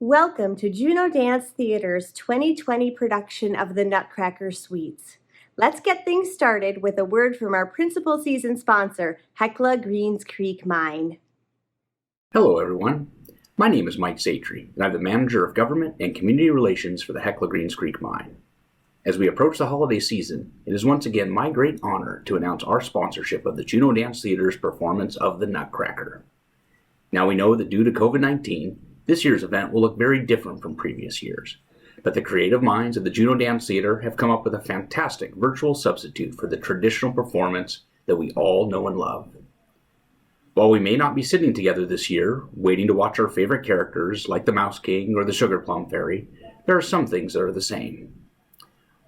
Welcome to Juneau Dance Theatre's 2020 production of the Nutcracker Suites. Let's get things started with a word from our principal season sponsor, Hecla Greens Creek Mine. Hello everyone, my name is Mike Zachary, and I'm the Manager of Government and Community Relations for the Hecla Greens Creek Mine. As we approach the holiday season, it is once again my great honor to announce our sponsorship of the Juneau Dance Theatre's performance of the Nutcracker. Now we know that due to COVID-19, this year's event will look very different from previous years, but the creative minds of the Juneau Dance Theatre have come up with a fantastic virtual substitute for the traditional performance that we all know and love. While we may not be sitting together this year, waiting to watch our favorite characters like the Mouse King or the Sugar Plum Fairy, there are some things that are the same.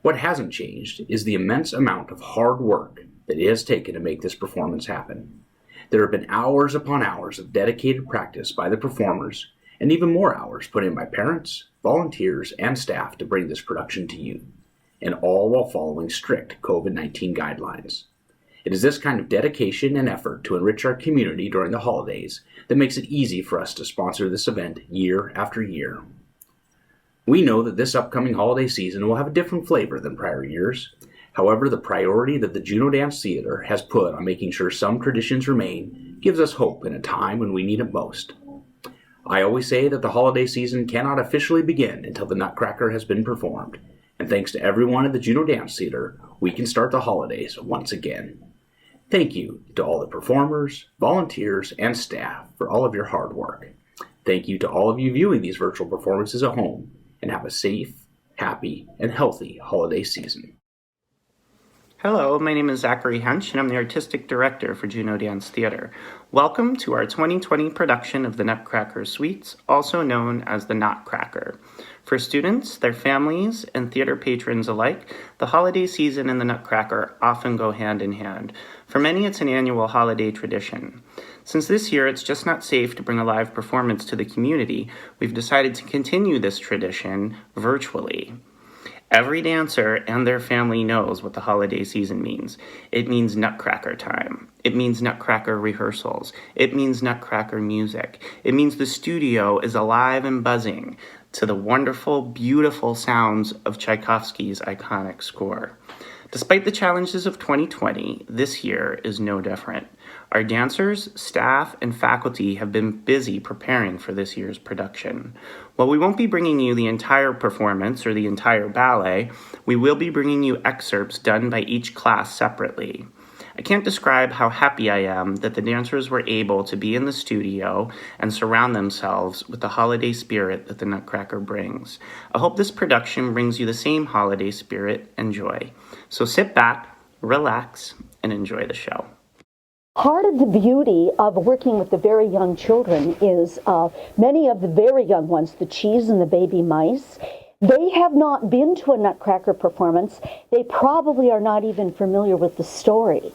What hasn't changed is the immense amount of hard work that it has taken to make this performance happen. There have been hours upon hours of dedicated practice by the performers, and even more hours put in by parents, volunteers, and staff to bring this production to you, and all while following strict COVID-19 guidelines. It is this kind of dedication and effort to enrich our community during the holidays that makes it easy for us to sponsor this event year after year. We know that this upcoming holiday season will have a different flavor than prior years. However, the priority that the Juneau Dance Theatre has put on making sure some traditions remain gives us hope in a time when we need it most. I always say that the holiday season cannot officially begin until the Nutcracker has been performed, and thanks to everyone at the Juneau Dance Theatre, we can start the holidays once again. Thank you to all the performers, volunteers, and staff for all of your hard work. Thank you to all of you viewing these virtual performances at home, and have a safe, happy, and healthy holiday season. Hello, my name is Zachary Hench, and I'm the Artistic Director for Juneau Dance Theatre. Welcome to our 2020 production of the Nutcracker Suites, also known as the Nutcracker. For students, their families, and theater patrons alike, the holiday season and the Nutcracker often go hand in hand. For many, it's an annual holiday tradition. Since this year it's just not safe to bring a live performance to the community, we've decided to continue this tradition virtually. Every dancer and their family knows what the holiday season means. It means Nutcracker time. It means Nutcracker rehearsals. It means Nutcracker music. It means the studio is alive and buzzing to the wonderful, beautiful sounds of Tchaikovsky's iconic score. Despite the challenges of 2020, this year is no different. Our dancers, staff, and faculty have been busy preparing for this year's production. While we won't be bringing you the entire performance or the entire ballet, we will be bringing you excerpts done by each class separately. I can't describe how happy I am that the dancers were able to be in the studio and surround themselves with the holiday spirit that the Nutcracker brings. I hope this production brings you the same holiday spirit and joy. So sit back, relax, and enjoy the show. Part of the beauty of working with the very young children is many of the very young ones, the cheese and the baby mice, they have not been to a Nutcracker performance. They probably are not even familiar with the story.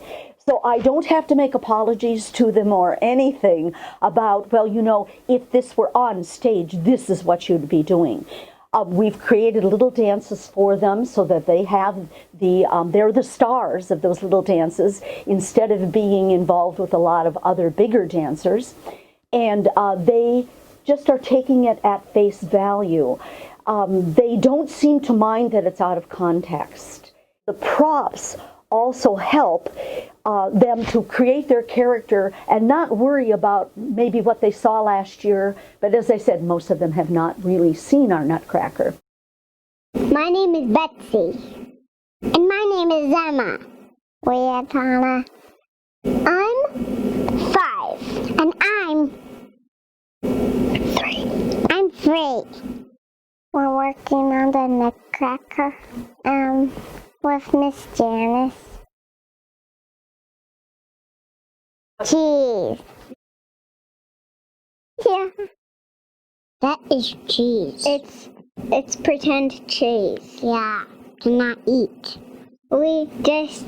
So I don't have to make apologies to them or anything about, well, you know, if this were on stage, this is what you'd be doing. We've created little dances for them so that they have they're the stars of those little dances instead of being involved with a lot of other bigger dancers. And they just are taking it at face value. They don't seem to mind that it's out of context. The props also help them to create their character and not worry about maybe what they saw last year. But as I said, most of them have not really seen our Nutcracker. My name is Betsy. And my name is Emma. We are Tana. I'm 5. And I'm 3. I'm 3. We're working on the Nutcracker with Miss Janice. Cheese. Yeah. That is cheese. It's pretend cheese. Yeah. To not eat. We just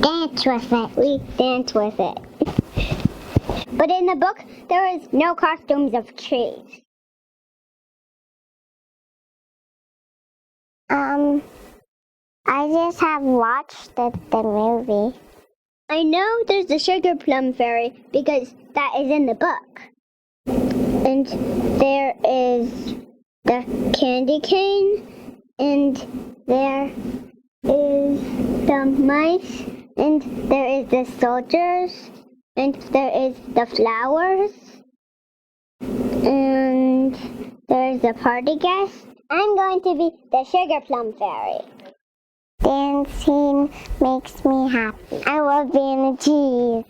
dance with it. We dance with it. But in the book, there is no costumes of cheese. I just have watched the movie. I know there's the Sugar Plum Fairy because that is in the book. And there is the candy cane, and there is the mice, and there is the soldiers, and there is the flowers, and there is the party guest. I'm going to be the sugar plum fairy. Dancing makes me happy. I love being a cheese.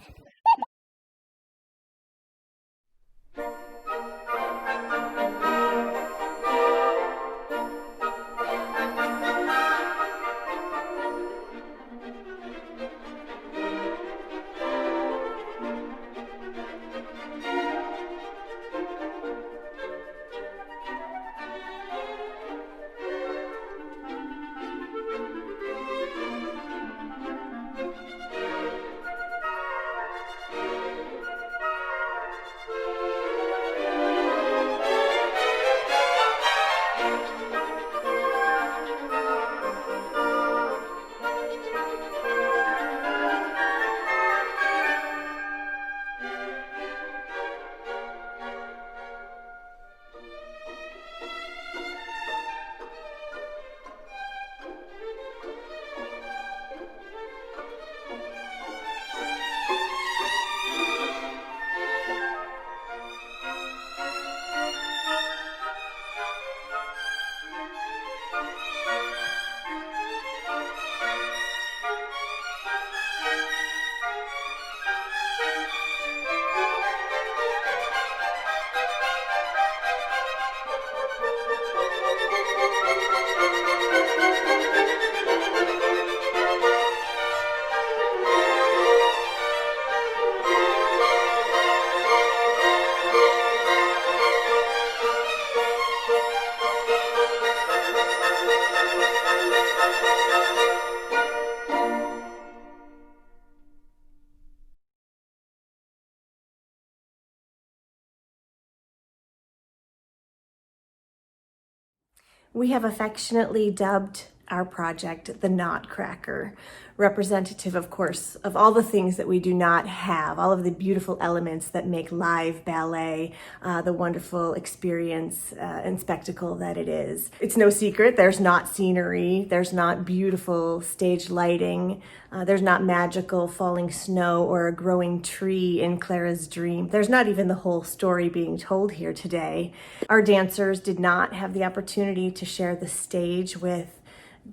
We have affectionately dubbed our project the Nutcracker, representative, of course, of all the things that we do not have, all of the beautiful elements that make live ballet the wonderful experience and spectacle that it is. It's no secret there's not scenery, there's not beautiful stage lighting, there's not magical falling snow or a growing tree in Clara's dream. There's not even the whole story being told here today. Our dancers did not have the opportunity to share the stage with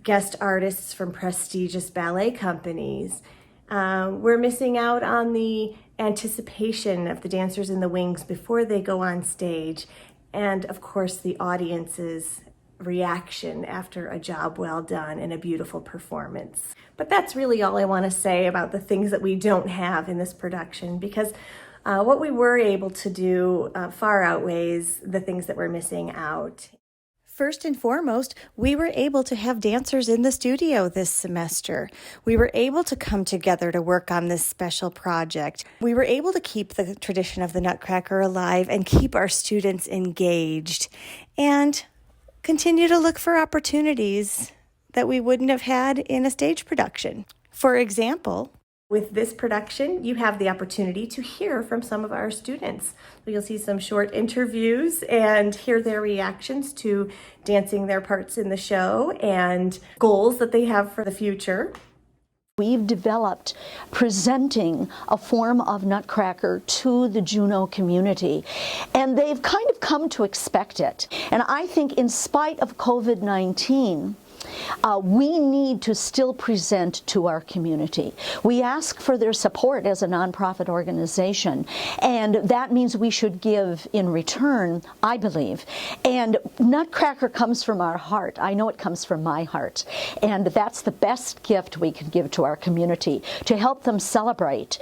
guest artists from prestigious ballet companies. We're missing out on the anticipation of the dancers in the wings before they go on stage, and of course the audience's reaction after a job well done and a beautiful performance. But that's really all I want to say about the things that we don't have in this production, because what we were able to do far outweighs the things that we're missing out. First and foremost, we were able to have dancers in the studio this semester. We were able to come together to work on this special project. We were able to keep the tradition of the Nutcracker alive and keep our students engaged and continue to look for opportunities that we wouldn't have had in a stage production. For example, with this production, you have the opportunity to hear from some of our students. You'll see some short interviews and hear their reactions to dancing their parts in the show and goals that they have for the future. We've developed presenting a form of Nutcracker to the Juneau community, and they've kind of come to expect it. And I think in spite of COVID-19, we need to still present to our community. We ask for their support as a nonprofit organization, and that means we should give in return, I believe. And Nutcracker comes from our heart. I know it comes from my heart. And that's the best gift we can give to our community, to help them celebrate.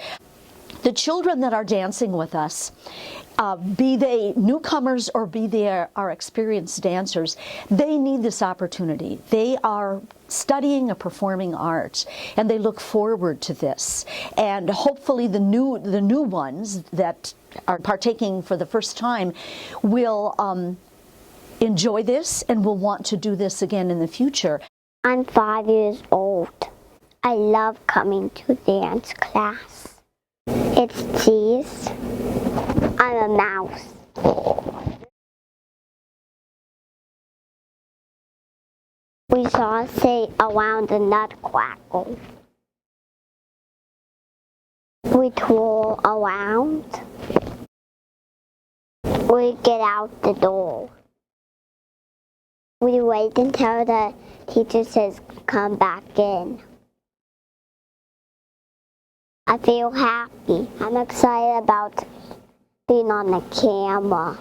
The children that are dancing with us, be they newcomers or be they our experienced dancers, they need this opportunity. They are studying a performing art, and they look forward to this. And hopefully the new ones that are partaking for the first time will enjoy this and will want to do this again in the future. I'm 5 years old. I love coming to dance class. It's cheese. I'm a mouse. We saw sit around the Nutcracker. We twirl around. We get out the door. We wait until the teacher says, come back in. I feel happy. I'm excited about being on the camera.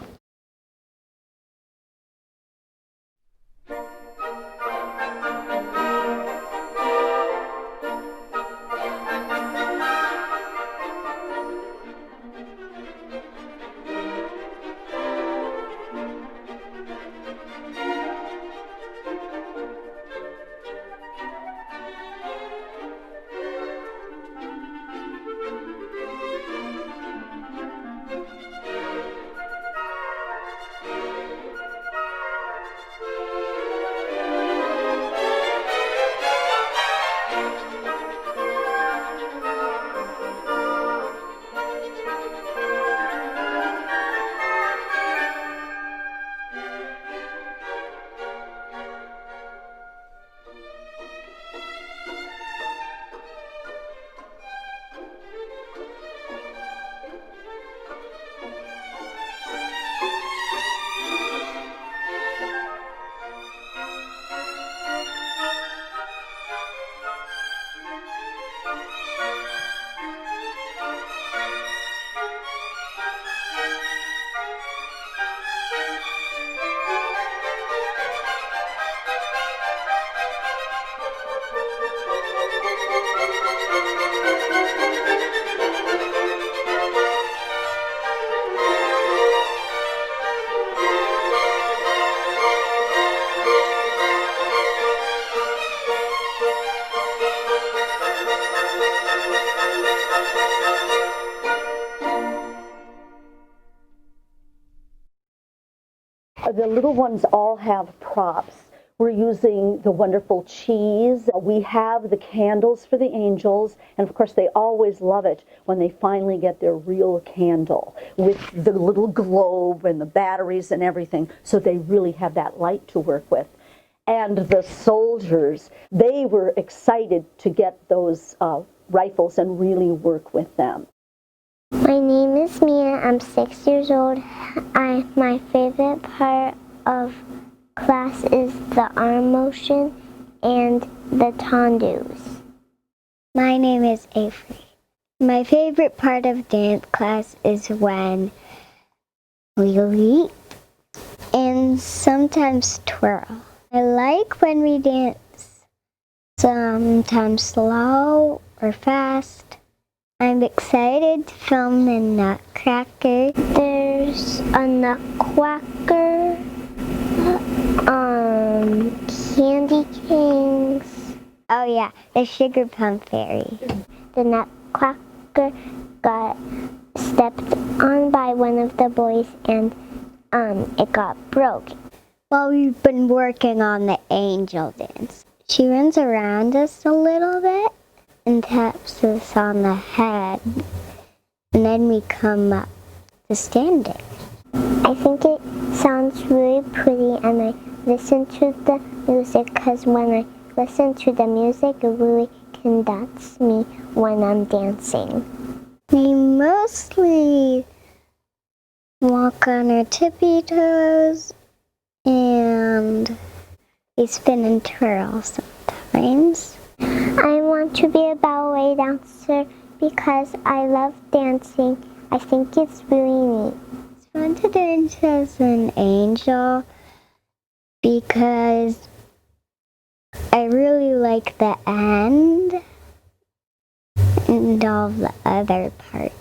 The little ones all have props. We're using the wonderful cheese. We have the candles for the angels, and of course they always love it when they finally get their real candle with the little globe and the batteries and everything, so they really have that light to work with. And the soldiers, they were excited to get those rifles and really work with them. My name is Mia. I'm 6 years old. My favorite part of class is the arm motion and the tondus. My name is Avery. My favorite part of dance class is when we leap and sometimes twirl. I like when we dance, sometimes slow or fast. I'm excited to film the Nutcracker. There's a Nutcracker, candy canes. Oh yeah, the sugar plum fairy. The Nutcracker got stepped on by one of the boys and it got broke. Well, we've been working on the angel dance. She runs around us a little bit and taps us on the head, and then we come up to standing. I think it sounds really pretty, and I listen to the music because when I listen to the music, it really conducts me when I'm dancing. We mostly walk on our tippy toes, and we spin and twirl sometimes. I want to be a ballet dancer because I love dancing. I think it's really neat. It's fun to dance as an angel because I really like the end and all the other parts.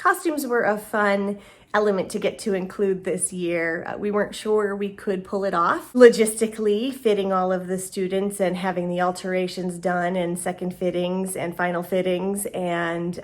Costumes were a fun element to get to include this year. We weren't sure we could pull it off. Logistically, fitting all of the students and having the alterations done and second fittings and final fittings, and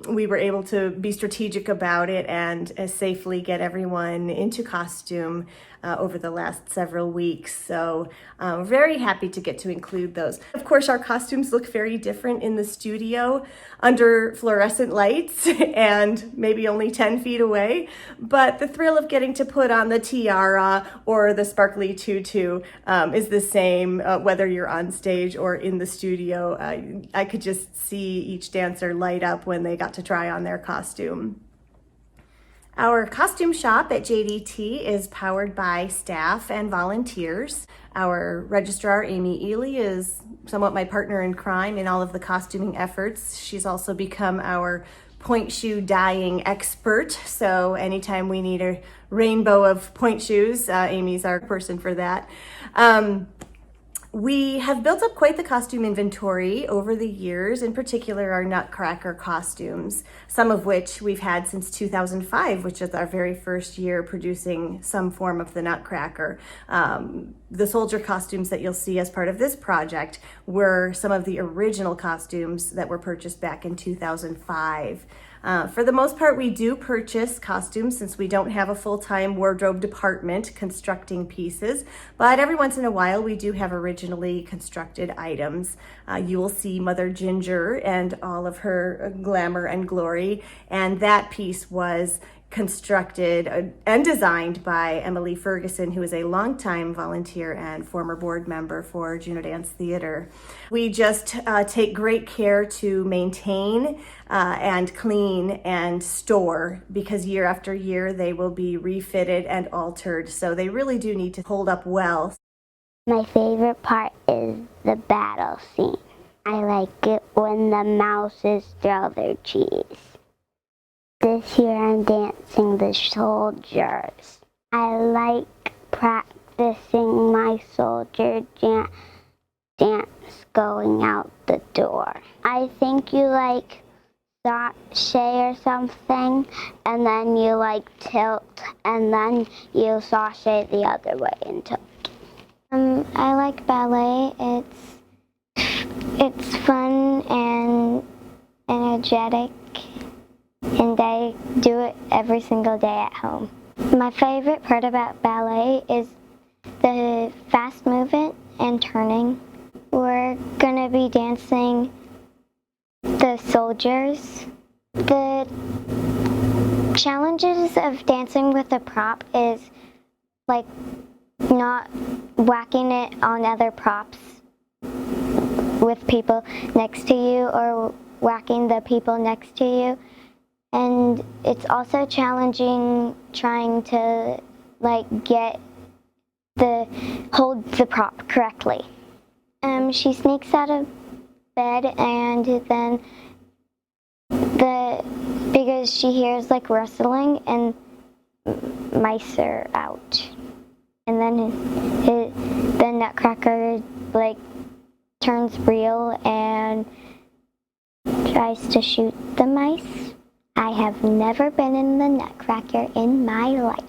we were able to be strategic about it and safely get everyone into costume over the last several weeks. So very happy to get to include those. Of course, our costumes look very different in the studio under fluorescent lights and maybe only 10 feet away, but the thrill of getting to put on the tiara or the sparkly tutu is the same whether you're on stage or in the studio. I could just see each dancer light up when they got to try on their costume. Our costume shop at JDT is powered by staff and volunteers. Our registrar, Amy Ely, is somewhat my partner in crime in all of the costuming efforts. She's also become our point shoe dyeing expert. So anytime we need a rainbow of point shoes, Amy's our person for that. We have built up quite the costume inventory over the years, in particular our Nutcracker costumes, some of which we've had since 2005, which is our very first year producing some form of the Nutcracker. The soldier costumes that you'll see as part of this project were some of the original costumes that were purchased back in 2005. For the most part, we do purchase costumes since we don't have a full-time wardrobe department constructing pieces, but every once in a while we do have originally constructed items. You will see Mother Ginger and all of her glamour and glory, and that piece was constructed and designed by Emily Ferguson, who is a longtime volunteer and former board member for Juneau Dance Theatre. We just take great care to maintain and clean and store, because year after year they will be refitted and altered, so they really do need to hold up well. My favorite part is the battle scene. I like it when the mouses throw their cheese. This year I'm dancing the soldiers. I like practicing my soldier dance going out the door. I think you like sashay or something, and then you like tilt, and then you sashay the other way and tilt. I like ballet. It's fun and energetic, and I do it every single day at home. My favorite part about ballet is the fast movement and turning. We're gonna be dancing the soldiers. The challenges of dancing with a prop is like not whacking it on other props with people next to you or whacking the people next to you. And it's also challenging trying to hold the prop correctly. She sneaks out of bed, and then because she hears like rustling and mice are out. And then the Nutcracker turns real and tries to shoot the mice. I have never been in the Nutcracker in my life.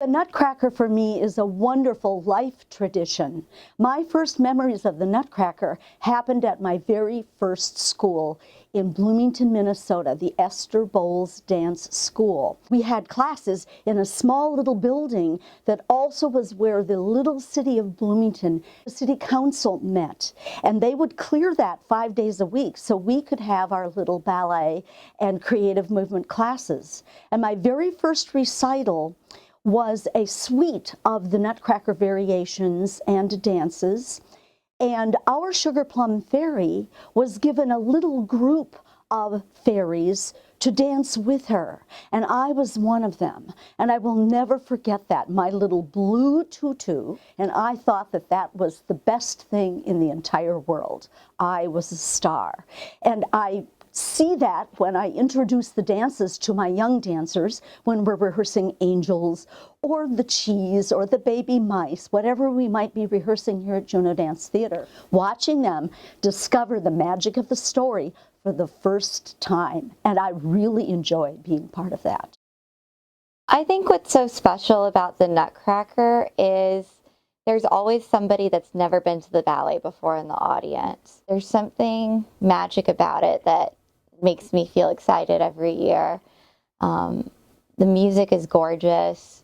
The Nutcracker for me is a wonderful life tradition. My first memories of the Nutcracker happened at my very first school in Bloomington, Minnesota, the Esther Bowles Dance School. We had classes in a small little building that also was where the little city of Bloomington, the city council met. And they would clear that 5 days a week so we could have our little ballet and creative movement classes. And my very first recital was a suite of the Nutcracker variations and dances, and our Sugar Plum Fairy was given a little group of fairies to dance with her, and I was one of them, and I will never forget that, my little blue tutu, and I thought that that was the best thing in the entire world. I was a star, and I see that when I introduce the dances to my young dancers when we're rehearsing Angels or the Cheese or the Baby Mice, whatever we might be rehearsing here at Juneau Dance Theatre. Watching them discover the magic of the story for the first time, and I really enjoy being part of that. I think what's so special about the Nutcracker is there's always somebody that's never been to the ballet before in the audience. There's something magic about it that makes me feel excited every year. The music is gorgeous,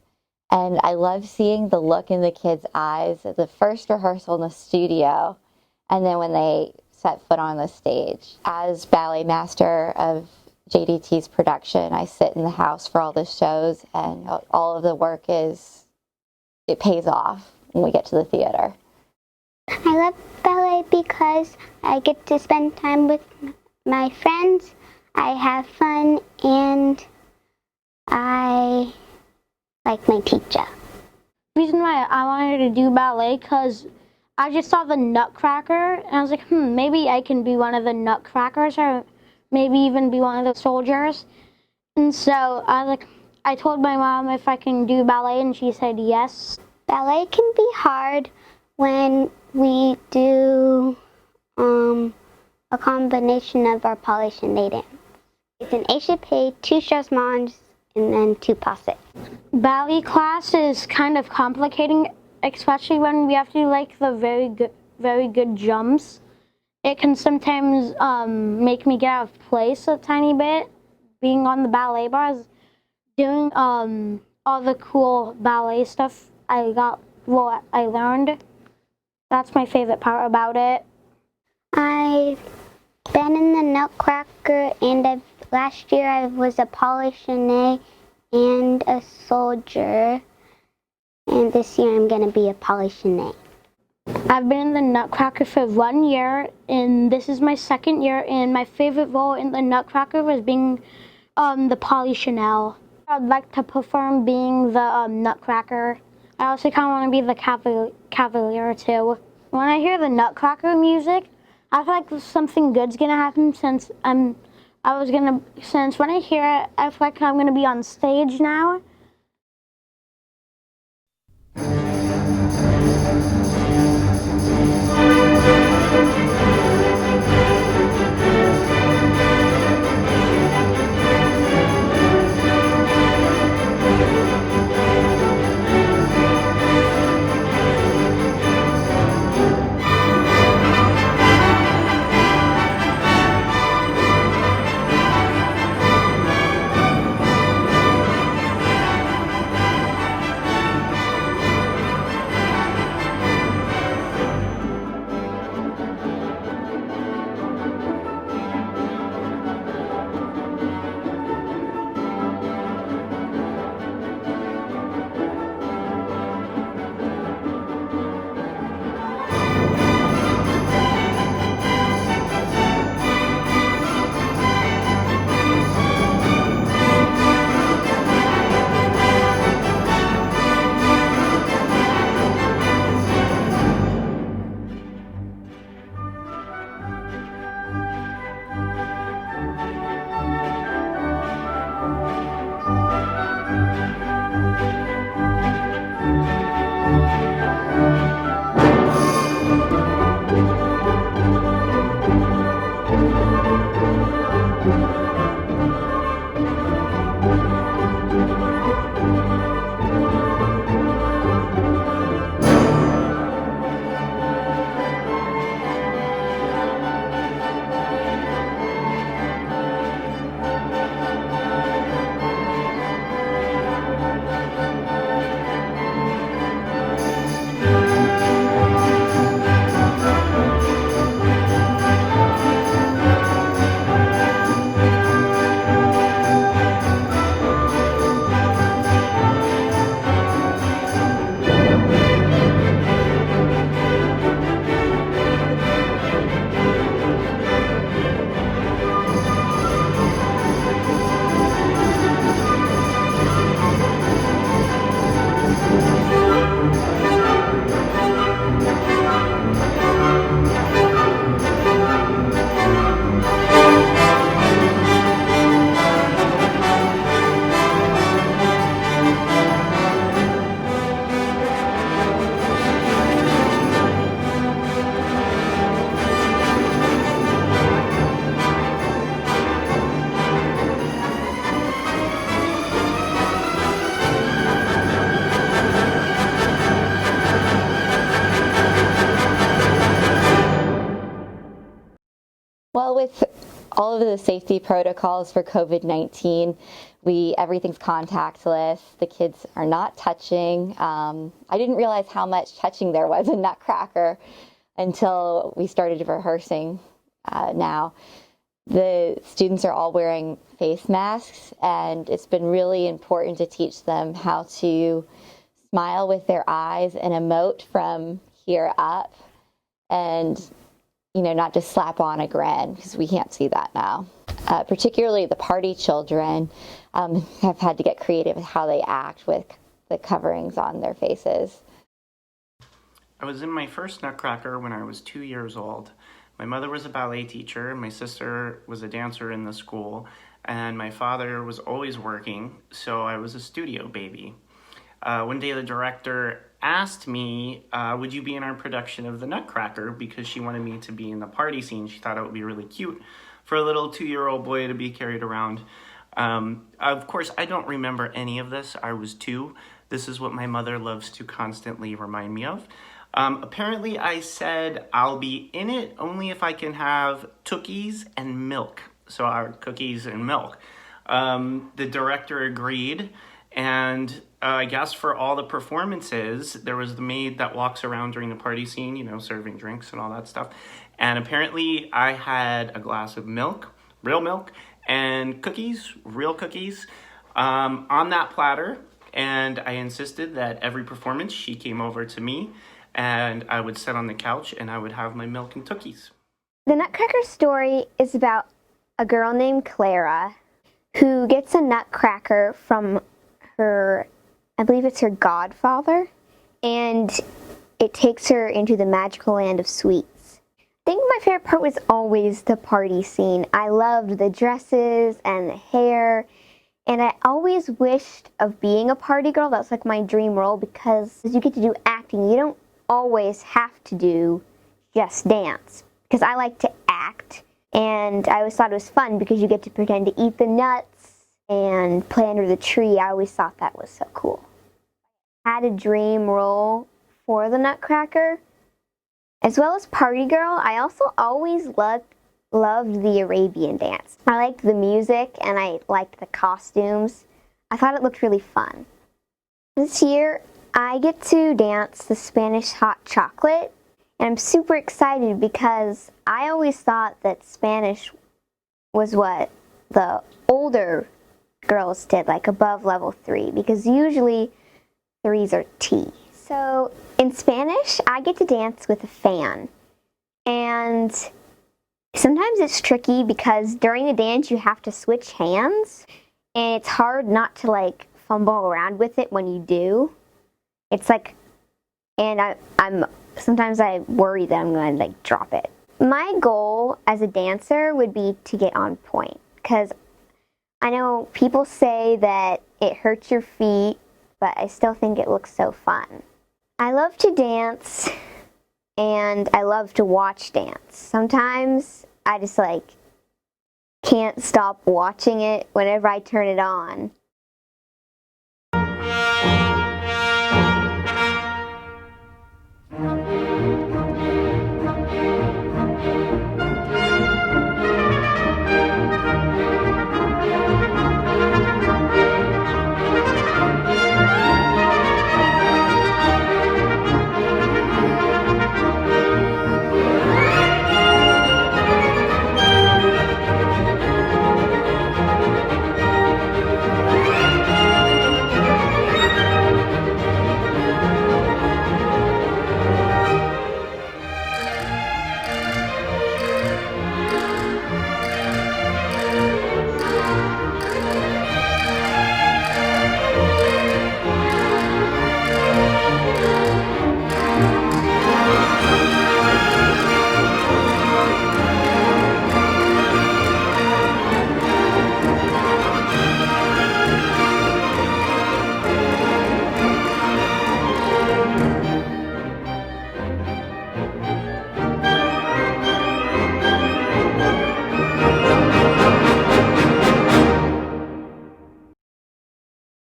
and I love seeing the look in the kids' eyes at the first rehearsal in the studio, and then when they set foot on the stage. As ballet master of JDT's production, I sit in the house for all the shows, and all of the work it pays off when we get to the theater. I love ballet because I get to spend time with my friends, I have fun, and I like my teacher. The reason why I wanted to do ballet because I just saw the Nutcracker and I was like, maybe I can be one of the Nutcrackers or maybe even be one of the soldiers. And so I told my mom if I can do ballet and she said yes. Ballet can be hard when we do a combination of our polish and they dance. It's an échappé, 2 chaussements, and then 2 passes. Ballet class is kind of complicating, especially when we have to do like the very good jumps. It can sometimes make me get out of place a tiny bit. Being on the ballet bars, doing all the cool ballet stuff I learned. That's my favorite part about it. I've been in the Nutcracker, and last year I was a Polichinelle and a soldier, and this year I'm going to be a Polichinelle. I've been in the Nutcracker for 1 year, and this is my 2nd year, and my favorite role in the Nutcracker was being the Polichinelle. I'd like to perform being the Nutcracker. I also kind of want to be the Cavalier too. When I hear the Nutcracker music, I feel like something good's gonna happen since when I hear it, I feel like I'm gonna be on stage now. all of the safety protocols for COVID-19. Everything's contactless. The kids are not touching. I didn't realize how much touching there was in Nutcracker until we started rehearsing now. The students are all wearing face masks, and it's been really important to teach them how to smile with their eyes and emote from here up, and not just slap on a grin, because we can't see that now. Particularly the party children have had to get creative with how they act with the coverings on their faces. I was in my first Nutcracker when I was 2 years old. My mother was a ballet teacher, my sister was a dancer in the school, and my father was always working, so I was a studio baby. One day the director asked me, would you be in our production of the Nutcracker, because she wanted me to be in the party scene. She thought it would be really cute for a little 2-year-old boy to be carried around. Of course, I don't remember any of this. I was 2. This is what my mother loves to constantly remind me of. Apparently I said I'll be in it only if I can have cookies and milk. So our cookies and milk. The director agreed, and I guess for all the performances, there was the maid that walks around during the party scene, serving drinks and all that stuff. And apparently I had a glass of milk, real milk, and cookies, real cookies, on that platter. And I insisted that every performance she came over to me, and I would sit on the couch and I would have my milk and cookies. The Nutcracker story is about a girl named Clara who gets a nutcracker from her, I believe it's her godfather, and it takes her into the magical land of sweets. I think my favorite part was always the party scene. I loved the dresses and the hair, and I always wished of being a party girl. That was like my dream role, because you get to do acting. You don't always have to do just dance, because I like to act, and I always thought it was fun because you get to pretend to eat the nuts and play under the tree. I always thought that was so cool. I had a dream role for the Nutcracker. As well as party girl, I also always loved the Arabian dance. I liked the music and I liked the costumes. I thought it looked really fun. This year, I get to dance the Spanish hot chocolate, and I'm super excited because I always thought that Spanish was what the older girls did, like above level 3, because usually 3s are T. So in Spanish, I get to dance with a fan, and sometimes it's tricky because during the dance you have to switch hands, and it's hard not to fumble around with it when you do. It's and sometimes I worry that I'm going to drop it. My goal as a dancer would be to get on point, because I know people say that it hurts your feet, but I still think it looks so fun. I love to dance, and I love to watch dance. Sometimes I just can't stop watching it whenever I turn it on.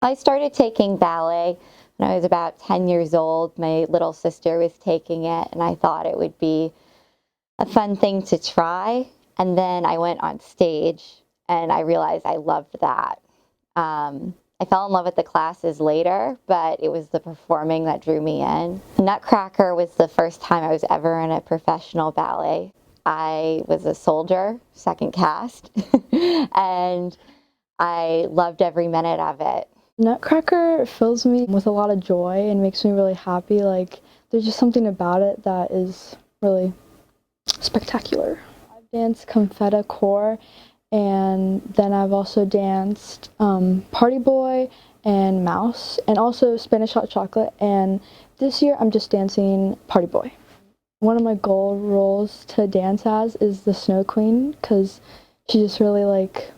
I started taking ballet when I was about 10 years old. My little sister was taking it, and I thought it would be a fun thing to try. And then I went on stage and I realized I loved that. I fell in love with the classes later, but it was the performing that drew me in. Nutcracker was the first time I was ever in a professional ballet. I was a soldier, second cast, and I loved every minute of it. Nutcracker fills me with a lot of joy and makes me really happy. Like, there's just something about it that is really spectacular. I've danced Confetta Core, and then I've also danced Party Boy and Mouse, and also Spanish Hot Chocolate, and this year I'm just dancing Party Boy. One of my goal roles to dance as is the Snow Queen, because she's just really like,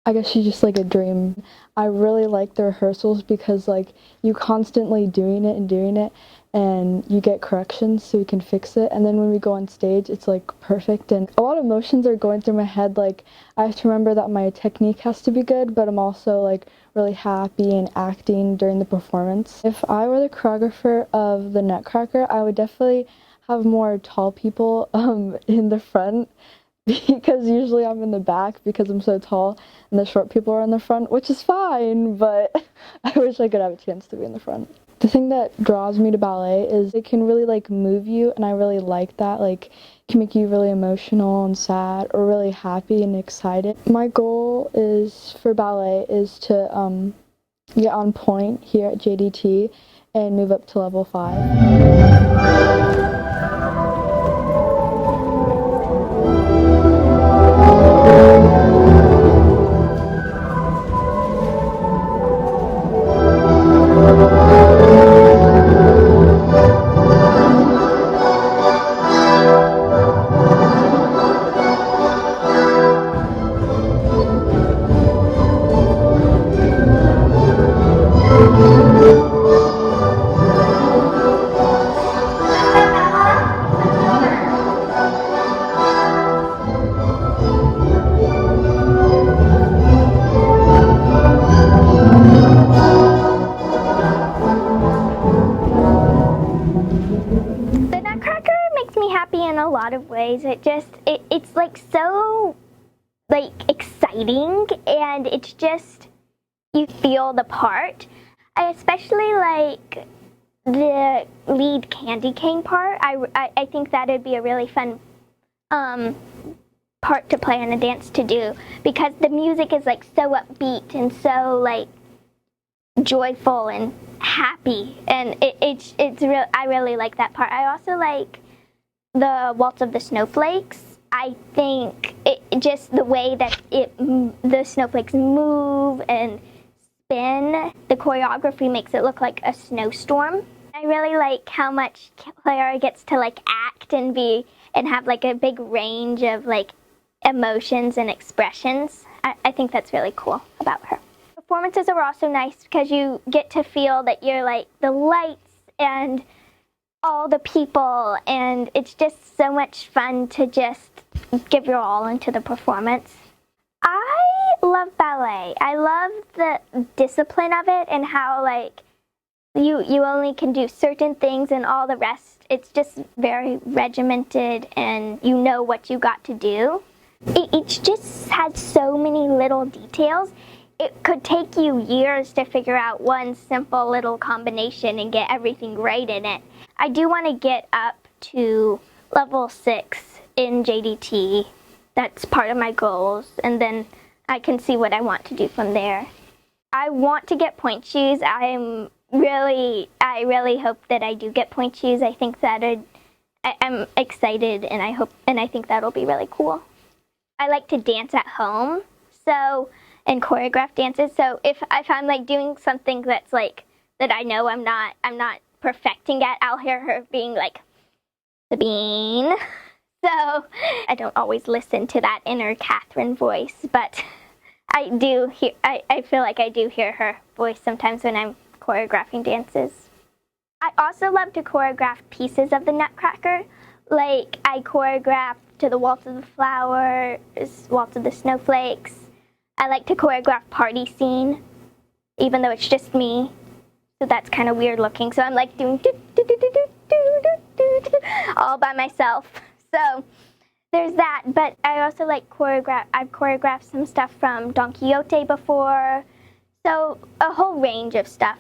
I guess she's just like a dream. I really like the rehearsals because like you constantly doing it and you get corrections so you can fix it, and then when we go on stage it's like perfect, and a lot of emotions are going through my head. Like, I have to remember that my technique has to be good, but I'm also like really happy and acting during the performance. If I were the choreographer of the Nutcracker, I would definitely have more tall people in the front, because usually I'm in the back because I'm so tall and the short people are in the front, which is fine, but I wish I could have a chance to be in the front. The thing that draws me to ballet is it can really like move you, and I really like that. Like, it can make you really emotional and sad, or really happy and excited. My goal is for ballet is to get on point here at JDT and move up to level 5. The Nutcracker makes me happy in a lot of ways. It's like so like exciting, and it's just, you feel the part. I especially like the lead candy cane part. I think that'd be a really fun part to play in a dance to do, because the music is like so upbeat and so like joyful and happy, and it's real. I really like that part. I also like the Waltz of the Snowflakes. I think it just the way that the snowflakes move and spin, the choreography makes it look like a snowstorm. I really like how much Clara gets to like act and be and have like a big range of like emotions and expressions. I think that's really cool about her. Performances are also nice because you get to feel that you're like the lights and all the people, and it's just so much fun to just give your all into the performance. I love ballet. I love the discipline of it and how like you only can do certain things and all the rest. It's just very regimented and you know what you got to do. It just had so many little details. It could take you years to figure out one simple little combination and get everything right in it. I do want to get up to level 6 in JDT. That's part of my goals, and then I can see what I want to do from there. I want to get point shoes. I really hope that I do get point shoes. I think that I'm excited, and I think that'll be really cool. I like to dance at home, and choreograph dances. So if I'm like doing something that's like that I know I'm not perfecting at, I'll hear her being like, Sabine. So I don't always listen to that inner Catherine voice, but I feel like I do hear her voice sometimes when I'm choreographing dances. I also love to choreograph pieces of the Nutcracker. Like I choreographed to the Waltz of the Flowers, Waltz of the Snowflakes. I like to choreograph party scene, even though it's just me. So that's kind of weird looking. So I'm like doing all by myself. So There's that, but I also like I've choreographed some stuff from Don Quixote before, so a whole range of stuff.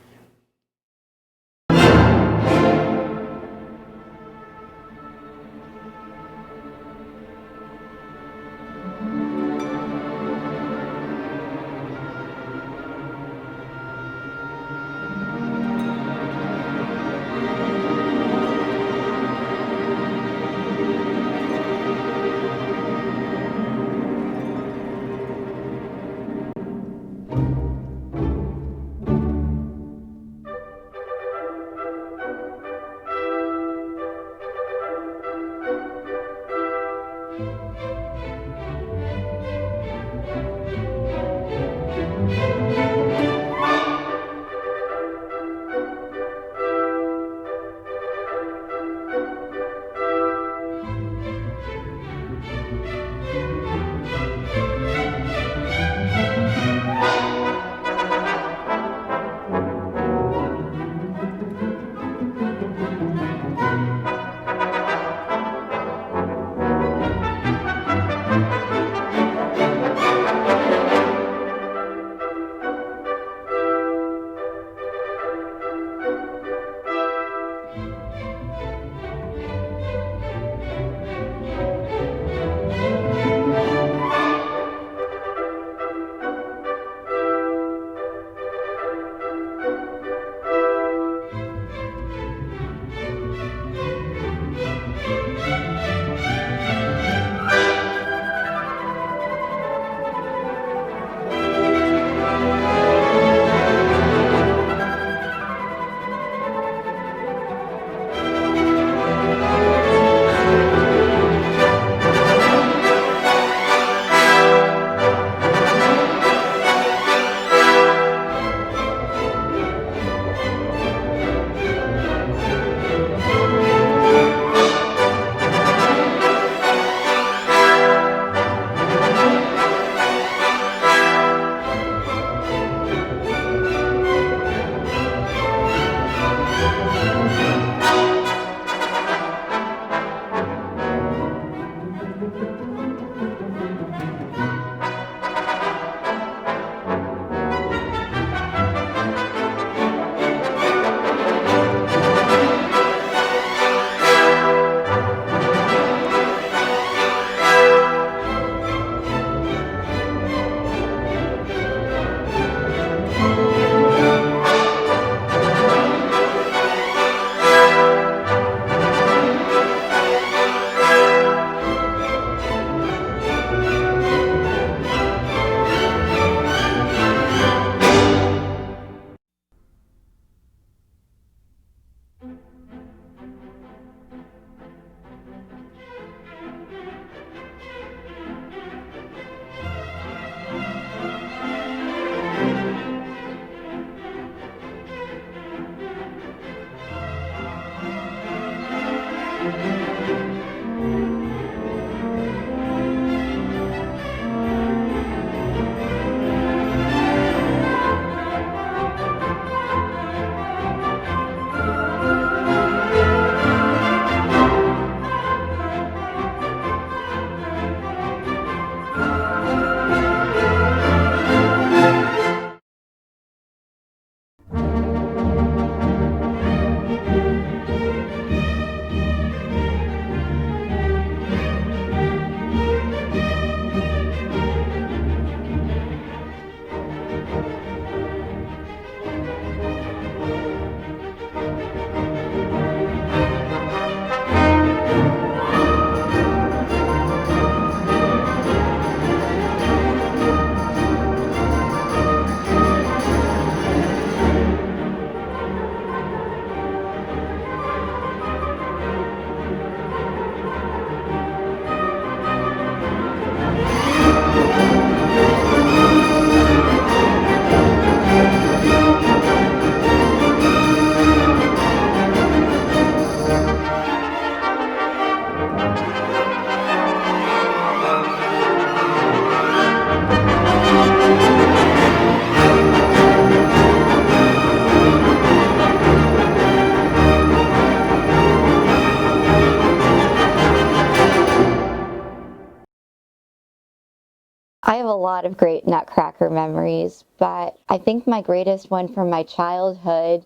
have a lot of great Nutcracker memories, but I think my greatest one from my childhood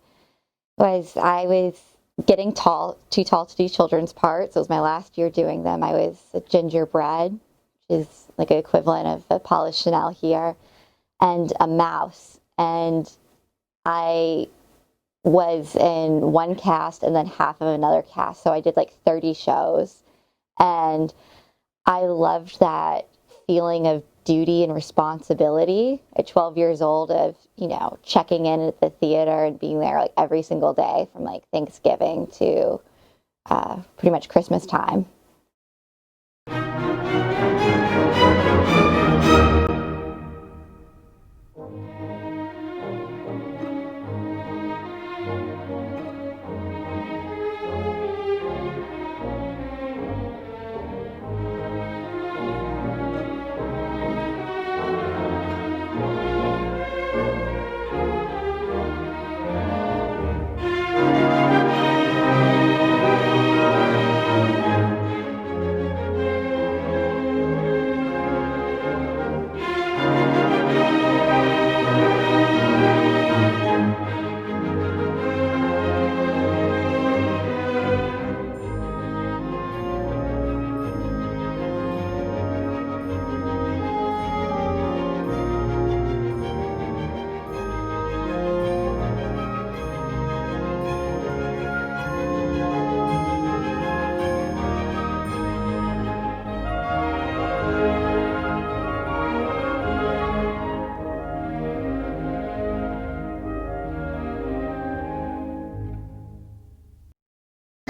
was I was getting too tall to do children's parts. It was my last year doing them. I was a gingerbread, which is like an equivalent of the Polish Chanel here, and a mouse. And I was in one cast and then half of another cast. So I did like 30 shows. And I loved that feeling of duty and responsibility at 12 years old of, checking in at the theater and being there like every single day from like Thanksgiving to pretty much Christmas time.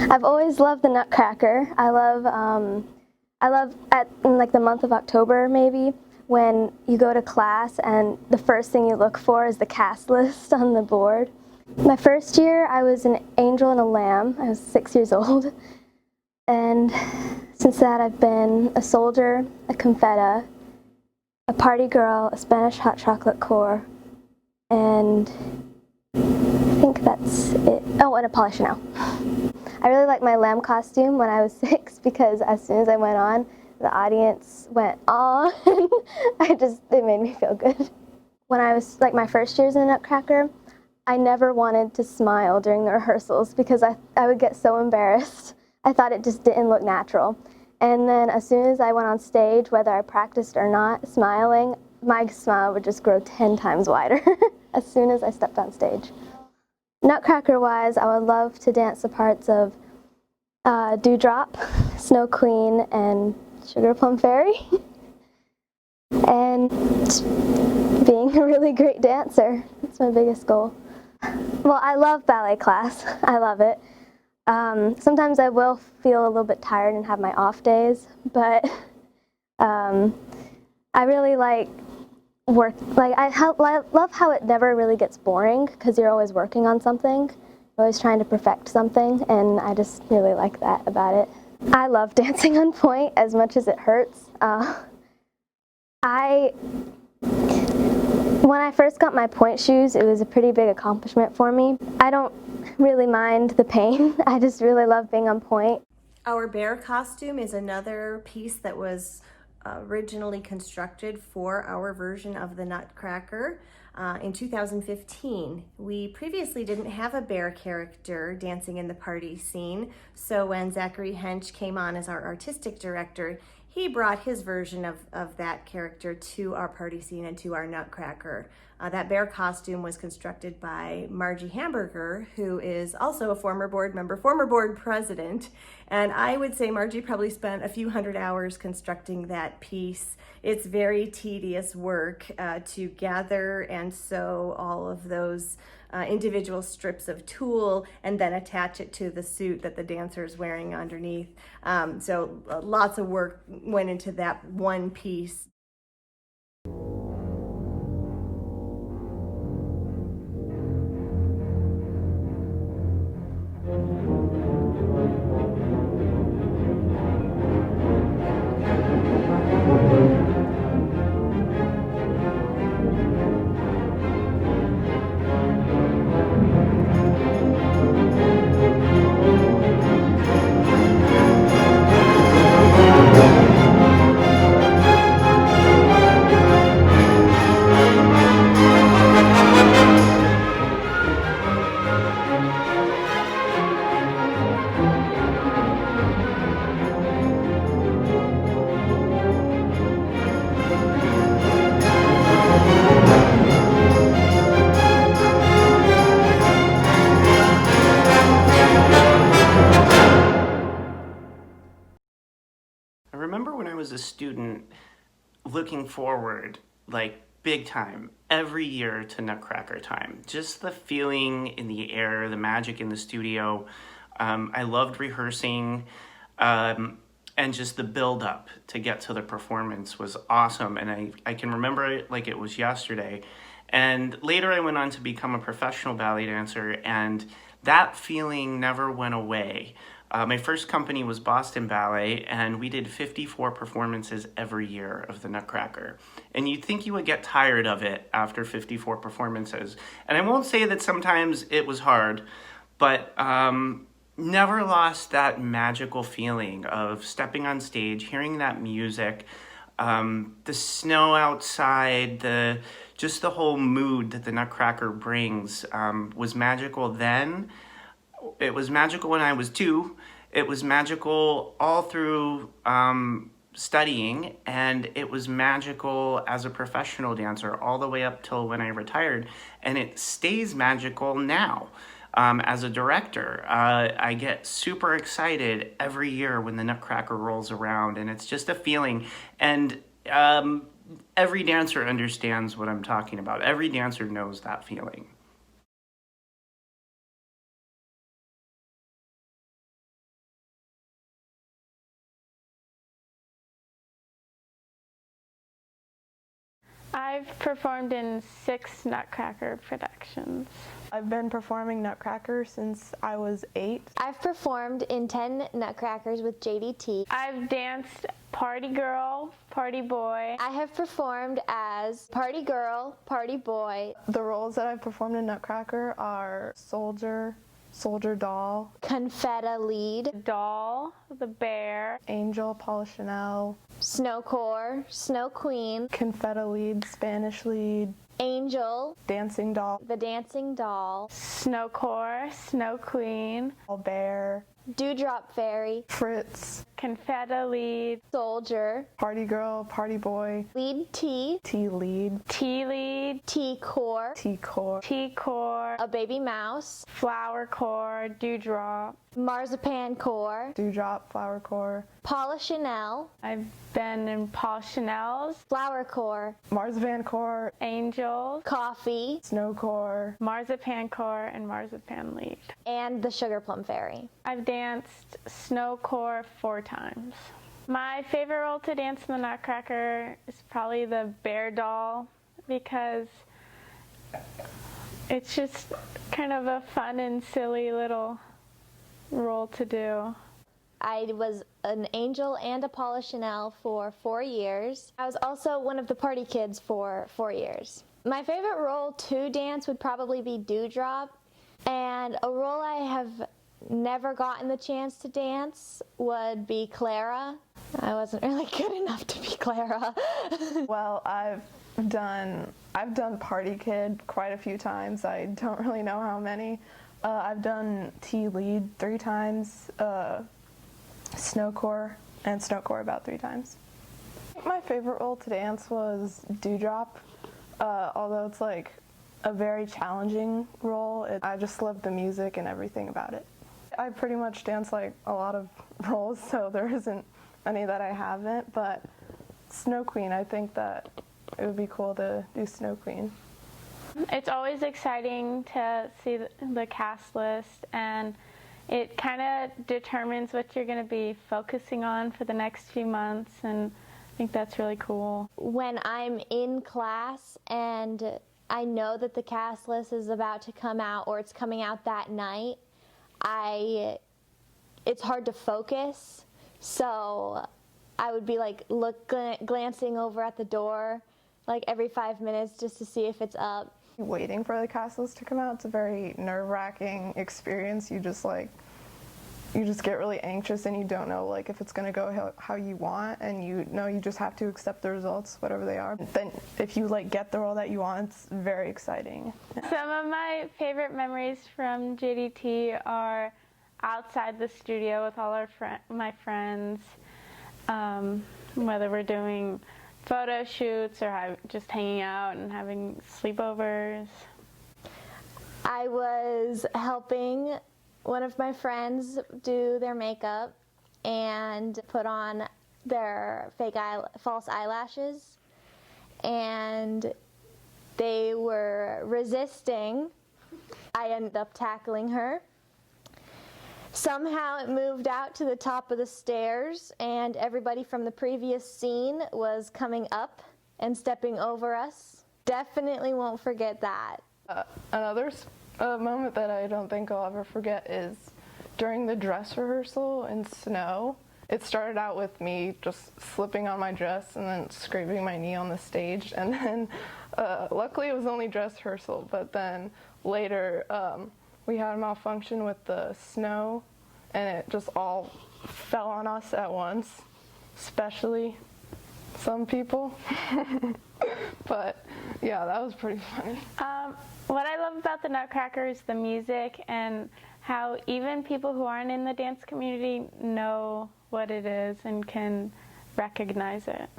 I've always loved the Nutcracker. I love in like the month of October maybe when you go to class and the first thing you look for is the cast list on the board. My first year I was an angel and a lamb. I was 6 years old. And since that I've been a soldier, a confetta, a party girl, a Spanish hot chocolate core, and I think that's it. Oh, and a Polish Chanel. I really liked my lamb costume when I was 6 because as soon as I went on, the audience went, "Aw," and it made me feel good. When I was like my first years in the Nutcracker, I never wanted to smile during the rehearsals because I would get so embarrassed. I thought it just didn't look natural. And then as soon as I went on stage, whether I practiced or not, smiling, my smile would just grow 10 times wider as soon as I stepped on stage. Nutcracker-wise, I would love to dance the parts of Dewdrop, Snow Queen, and Sugar Plum Fairy, and being a really great dancer. That's my biggest goal. Well, I love ballet class. I love it. Sometimes I will feel a little bit tired and have my off days, but I really like work. I love how it never really gets boring because you're always working on something. You're always trying to perfect something, and I just really like that about it. I love dancing on point as much as it hurts. When I first got my point shoes, it was a pretty big accomplishment for me. I don't really mind the pain. I just really love being on point. Our bear costume is another piece that was originally constructed for our version of the Nutcracker in 2015. We previously didn't have a bear character dancing in the party scene, so when Zachary Hench came on as our artistic director, he brought his version of that character to our party scene and to our Nutcracker. That bear costume was constructed by Margie Hamburger, who is also a former board member, former board president. And I would say Margie probably spent a few hundred hours constructing that piece. It's very tedious work to gather and sew all of those individual strips of tulle and then attach it to the suit that the dancer is wearing underneath. So lots of work went into that one piece. was a student looking forward, like big time, every year to Nutcracker time. Just the feeling in the air, the magic in the studio. I loved rehearsing, and just the build up to get to the performance was awesome. And I can remember it like it was yesterday. And later I went on to become a professional ballet dancer, and that feeling never went away. My first company was Boston Ballet, and we did 54 performances every year of the Nutcracker. And you'd think you would get tired of it after 54 performances. And I won't say that sometimes it was hard, but never lost that magical feeling of stepping on stage, hearing that music, the snow outside, just the whole mood that the Nutcracker brings was magical then. It was magical when I was 2. It was magical all through studying, and it was magical as a professional dancer all the way up till when I retired, and it stays magical now. As a director, I get super excited every year when the Nutcracker rolls around, and it's just a feeling. And every dancer understands what I'm talking about. Every dancer knows that feeling. I've performed in 6 Nutcracker productions. I've been performing Nutcracker since I was 8. I've performed in 10 Nutcrackers with JDT. I've danced Party Girl, Party Boy. I have performed as Party Girl, Party Boy. The roles that I've performed in Nutcracker are Soldier, Soldier Doll, Confetta Lead, Doll, the Bear, Angel, Polichinelle, Snow Corps, Snow Queen, Confetta Lead, Spanish Lead, Angel, Dancing Doll, the Dancing Doll, Snow Corps, Snow Queen, Bear, Dewdrop Fairy, Fritz, Confetta Lead, Soldier, Party Girl, Party Boy, Lead T, T Lead, T Lead, T Corps, T Corps, T Corps, a Baby Mouse, Flower Corps, Dewdrop, Marzipan Corps, Dewdrop, Flower Corps, Polichinelle. I've been in Polichinelle's, Flower Corps, Marzipan Corps, Angels, Coffee, Snow Corps, Marzipan Corps, and Marzipan Lead. and the Sugar Plum Fairy. I've danced Snow Corps 4 times. My favorite role to dance in the Nutcracker is probably the Bear Doll, because it's just kind of a fun and silly little role to do. I was an Angel and a Polichinelle for 4 years. I was also one of the party kids for 4 years. My favorite role to dance would probably be Dewdrop, and a role I have never gotten the chance to dance would be Clara. I wasn't really good enough to be Clara. Well, I've done Party Kid quite a few times. I don't really know how many. I've done T Lead 3 times, Snow Corps, and Snow Corps about 3 times. My favorite role to dance was Dewdrop, although it's like a very challenging role. I just love the music and everything about it. I pretty much dance like a lot of roles, so there isn't any that I haven't, but Snow Queen, I think that it would be cool to do Snow Queen. It's always exciting to see the cast list, and it kind of determines what you're going to be focusing on for the next few months, and I think that's really cool. When I'm in class and I know that the cast list is about to come out or it's coming out that night, it's hard to focus, so I would be like glancing over at the door like every 5 minutes just to see if it's up. Waiting for the cast list to come out, it's a very nerve-wracking experience. You just get really anxious and you don't know like if it's going to go how you want, and you know you just have to accept the results, whatever they are. Then if you like get the role that you want, it's very exciting. Some of my favorite memories from JDT are outside the studio with all my friends, whether we're doing photo shoots or just hanging out and having sleepovers. I was helping one of my friends do their makeup and put on their false eyelashes, and they were resisting. I ended up tackling her. Somehow it moved out to the top of the stairs, and everybody from the previous scene was coming up and stepping over us. Definitely won't forget that. Another moment that I don't think I'll ever forget is during the dress rehearsal in snow. It started out with me just slipping on my dress and then scraping my knee on the stage, and then luckily it was only dress rehearsal, but then later we had a malfunction with the snow and it just all fell on us at once, especially some people. But yeah, that was pretty funny. What I love about the Nutcracker is the music and how even people who aren't in the dance community know what it is and can recognize it.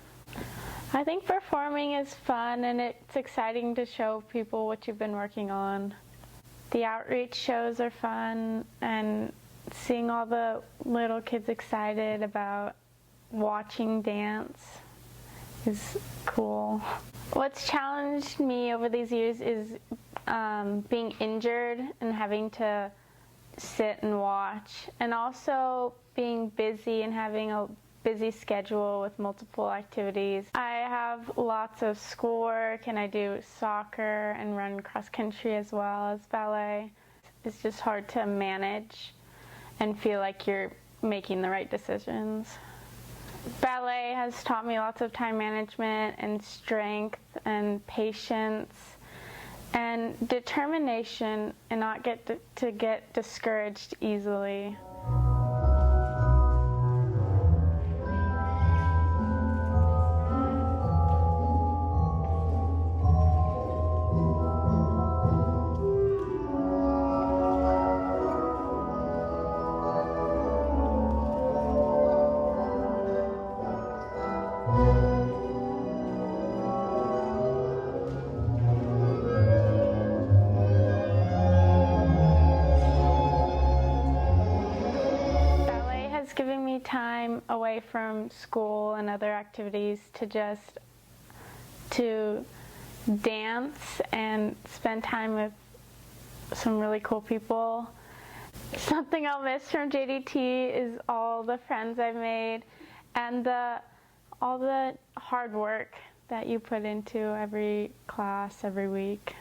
I think performing is fun and it's exciting to show people what you've been working on. The outreach shows are fun, and seeing all the little kids excited about watching dance is cool. What's challenged me over these years is being injured and having to sit and watch, and also being busy and having a busy schedule with multiple activities. I have lots of schoolwork, and I do soccer and run cross country as well as ballet. It's just hard to manage and feel like you're making the right decisions. Ballet has taught me lots of time management and strength and patience and determination, and not get discouraged easily. Giving me time away from school and other activities to dance and spend time with some really cool people. Something I'll miss from JDT is all the friends I've made and all the hard work that you put into every class, every week.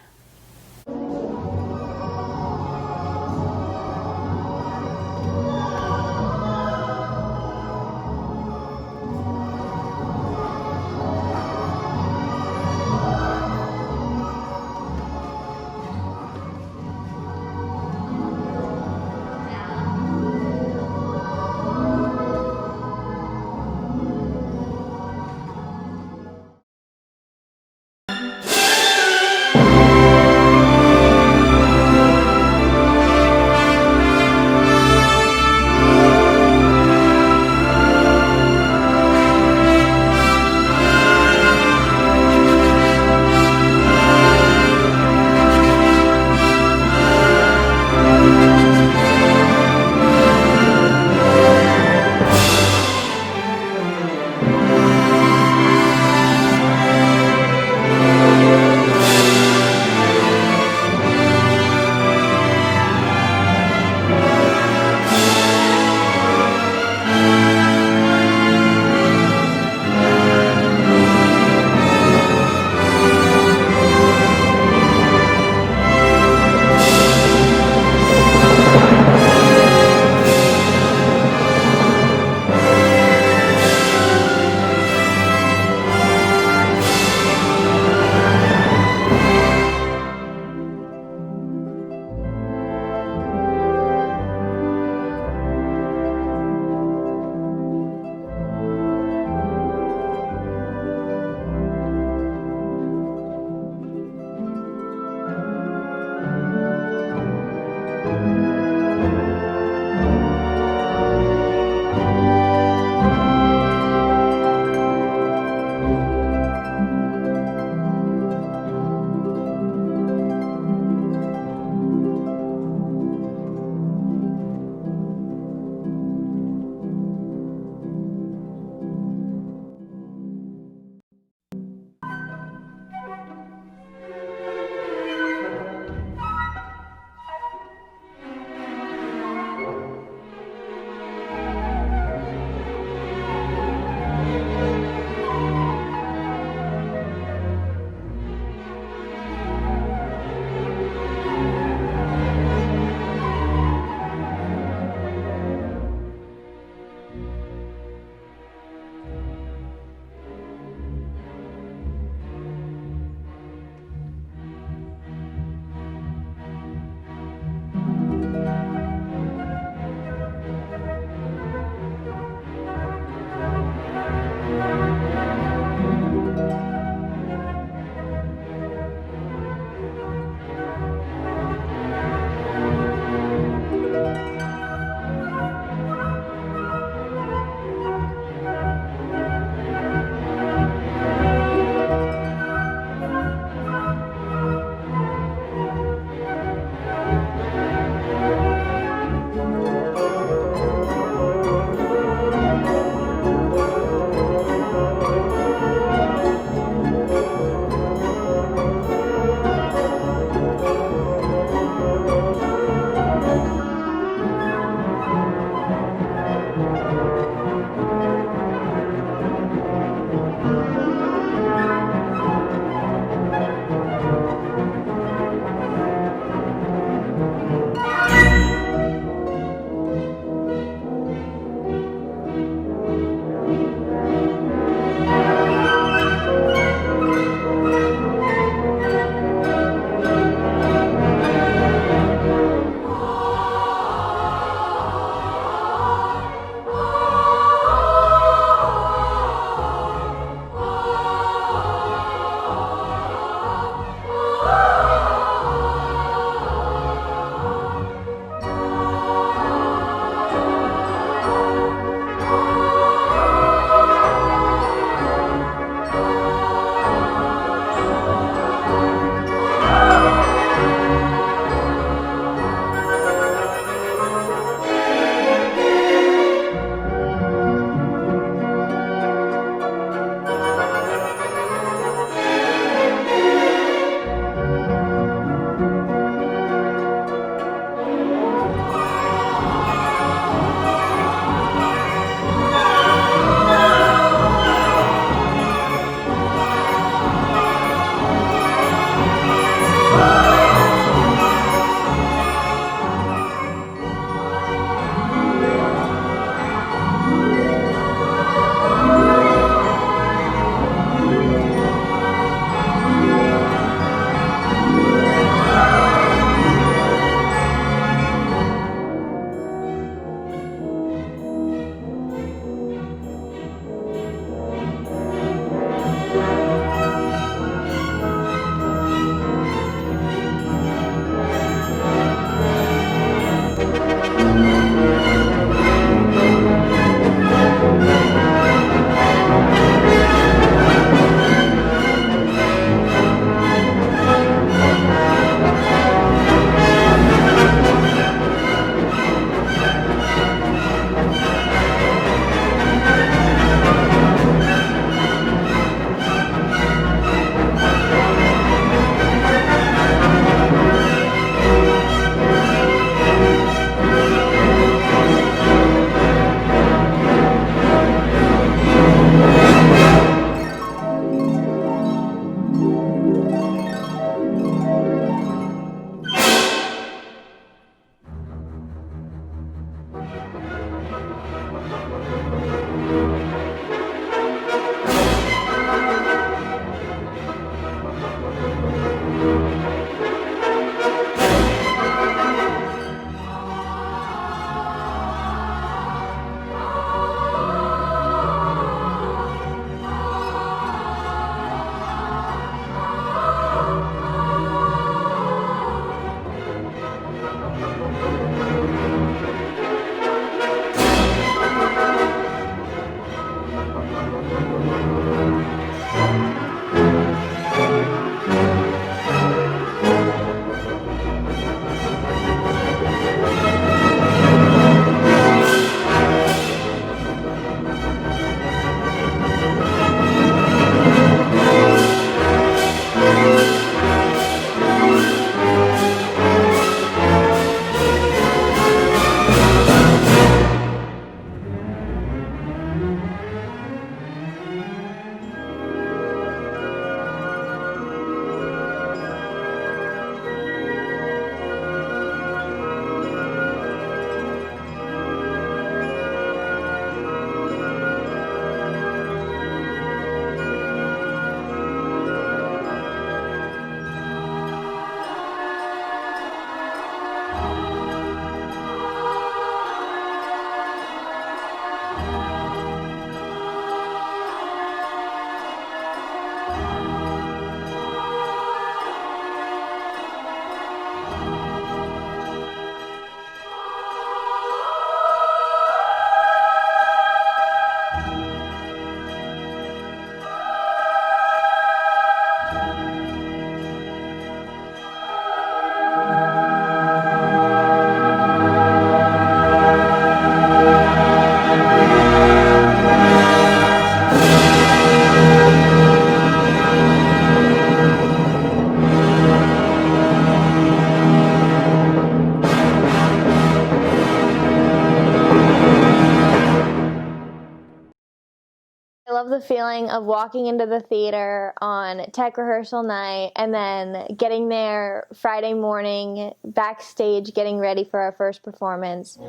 I love the feeling of walking into the theater on tech rehearsal night and then getting there Friday morning, backstage, getting ready for our first performance.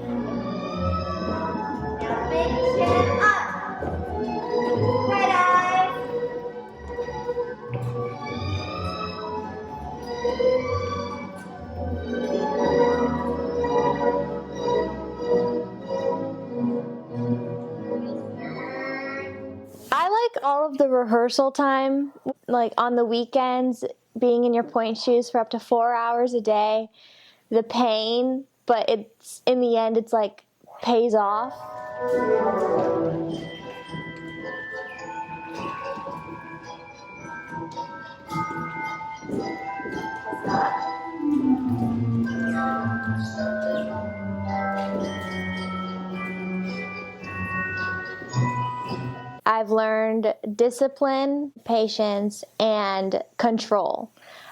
I like all of the rehearsal time, like on the weekends, being in your point shoes for up to 4 hours a day, the pain, but it's in the end, it's like pays off. I've learned discipline, patience, and control.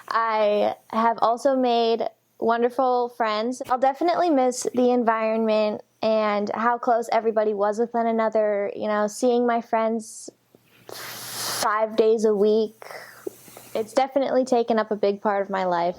I have also made wonderful friends. I'll definitely miss the environment and how close everybody was with one another. You know, seeing my friends 5 days a week. It's definitely taken up a big part of my life.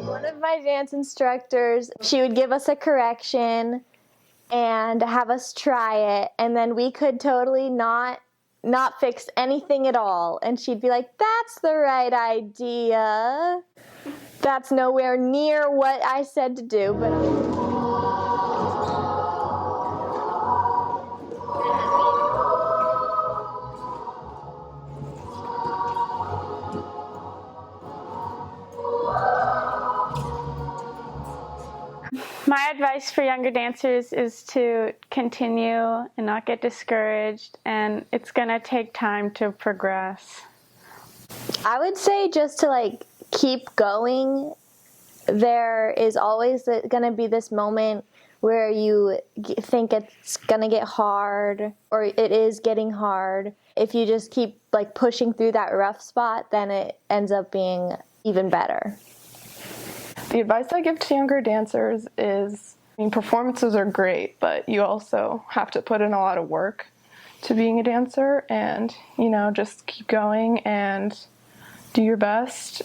One of my dance instructors, she would give us a correction and have us try it, and then we could totally not fix anything at all. And she'd be like, "That's the right idea. That's nowhere near what I said to do." But My advice for younger dancers is to continue and not get discouraged, and it's going to take time to progress. I would say just to like keep going. There is always going to be this moment where you think it's going to get hard, or it is getting hard. If you just keep like pushing through that rough spot, then it ends up being even better. The advice I give to younger dancers is, performances are great, but you also have to put in a lot of work to being a dancer, and, just keep going and do your best.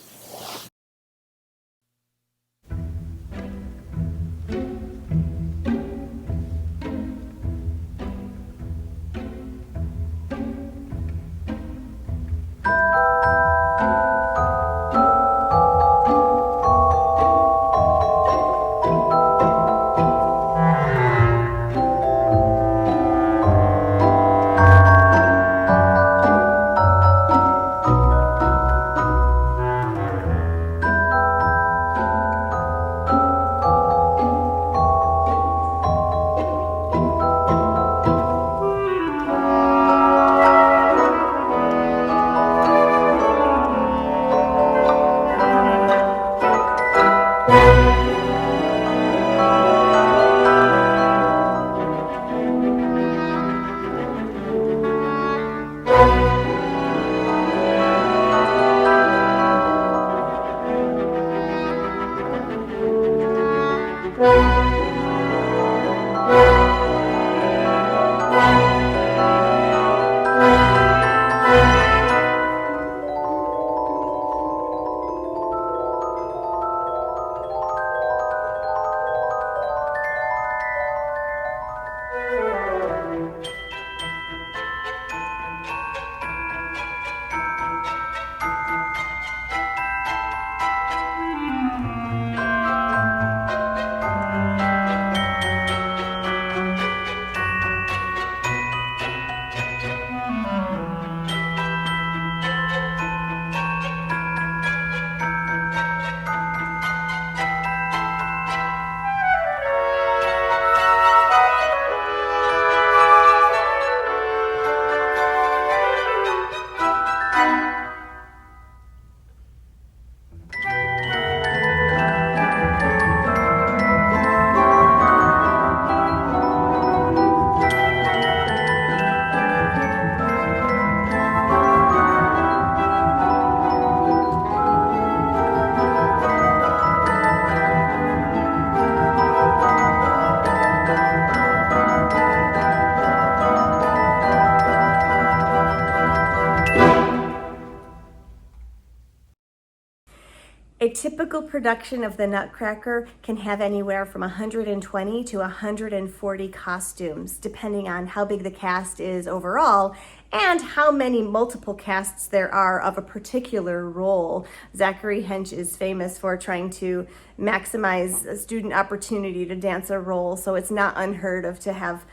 typical production of the Nutcracker can have anywhere from 120 to 140 costumes, depending on how big the cast is overall and how many multiple casts there are of a particular role. Zachary Hench is famous for trying to maximize a student opportunity to dance a role, so it's not unheard of to have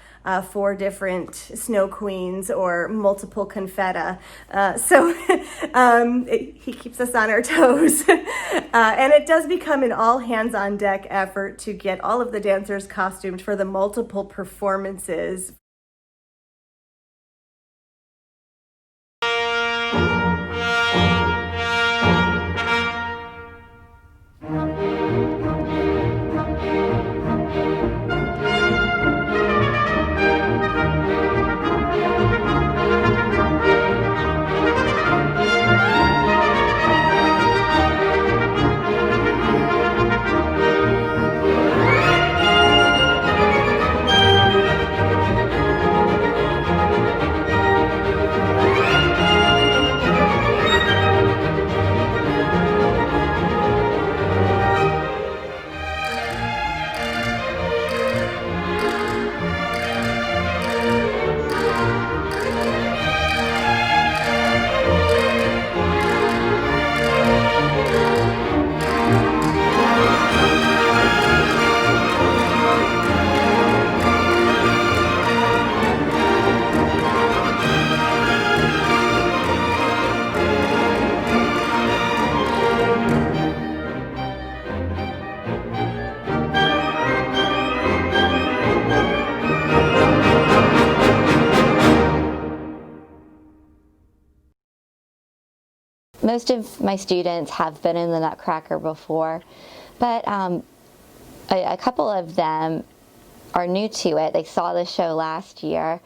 4 different snow queens or multiple confetta. He keeps us on our toes. And it does become an all hands on deck effort to get all of the dancers costumed for the multiple performances. Most of my students have been in the Nutcracker before, but a couple of them are new to it. They saw the show last year,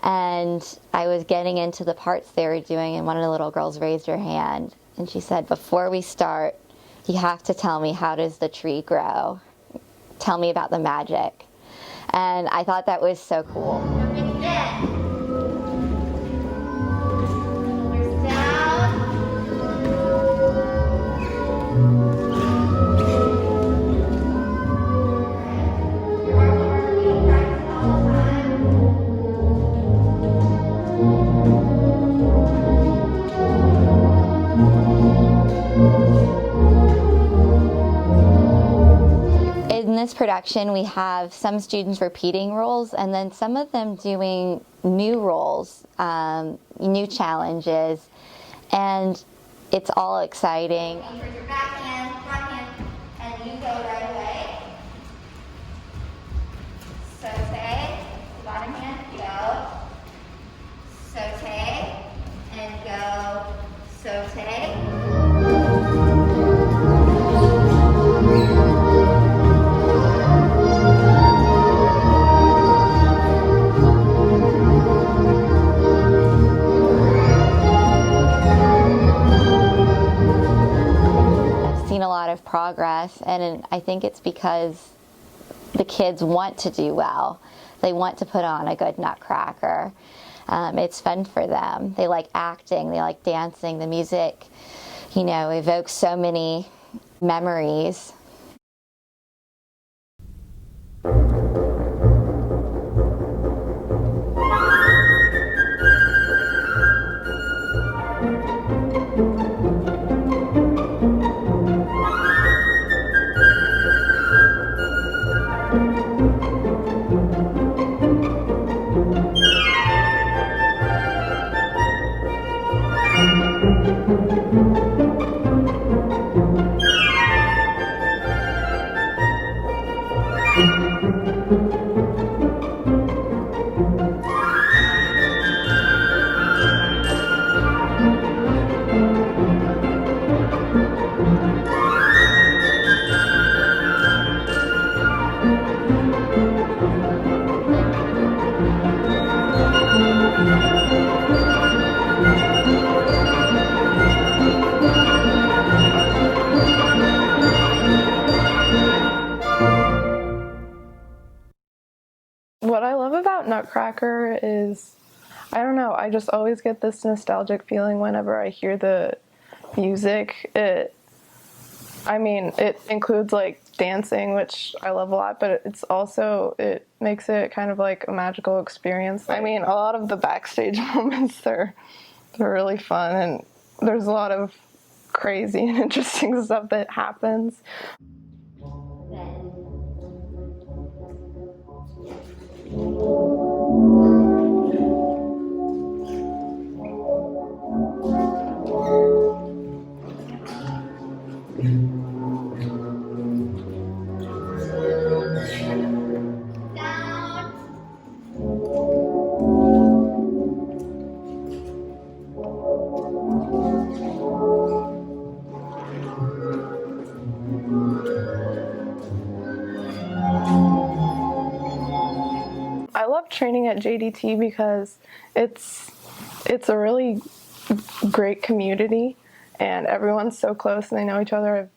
and I was getting into the parts they were doing, and one of the little girls raised her hand, and she said, "Before we start, you have to tell me, how does the tree grow? Tell me about the magic." And I thought that was so cool. In this production, we have some students repeating roles and then some of them doing new roles, new challenges, and it's all exciting. You put your back hand, front hand, and you go right away. Saute, bottom hand, go. Saute, and go. Saute. A lot of progress, and I think it's because the kids want to do well. They want to put on a good Nutcracker. It's fun for them. They like acting, they like dancing. The music, evokes so many memories. What I love about Nutcracker is, I don't know, I just always get this nostalgic feeling whenever I hear the music. I mean, it includes like dancing, which I love a lot, but it makes it kind of like a magical experience. I mean, a lot of the backstage moments, they're really fun, and there's a lot of crazy and interesting stuff that happens. I love training at JDT because it's a really great community, and everyone's so close and they know each other. I've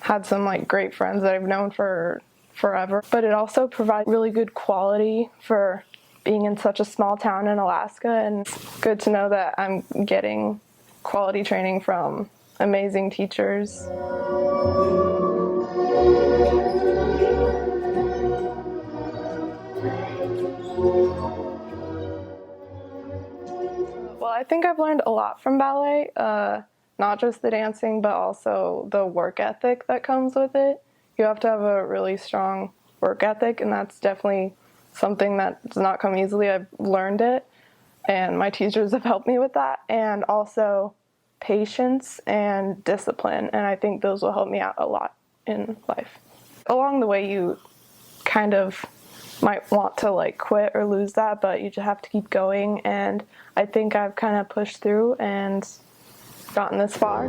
had some like great friends that I've known for forever, but it also provides really good quality for being in such a small town in Alaska, and it's good to know that I'm getting quality training from amazing teachers. Well, I think I've learned a lot from ballet, not just the dancing, but also the work ethic that comes with it. You have to have a really strong work ethic, and that's definitely something that does not come easily. I've learned it, and my teachers have helped me with that, and also patience and discipline, and I think those will help me out a lot in life. Along the way, you kind of might want to like quit or lose that, but you just have to keep going, and I think I've kind of pushed through and gotten this far.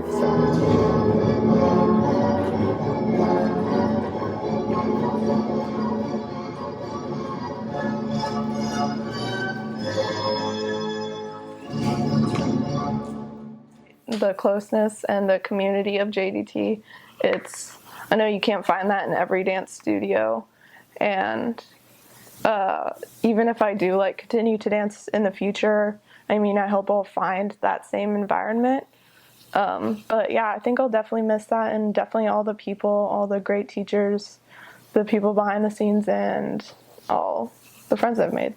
The closeness and the community of JDT, I know you can't find that in every dance studio, and even if I do like continue to dance in the future, I mean, I hope I'll find that same environment. But yeah, I think I'll definitely miss that, and definitely all the people, all the great teachers, the people behind the scenes, and all the friends I've made.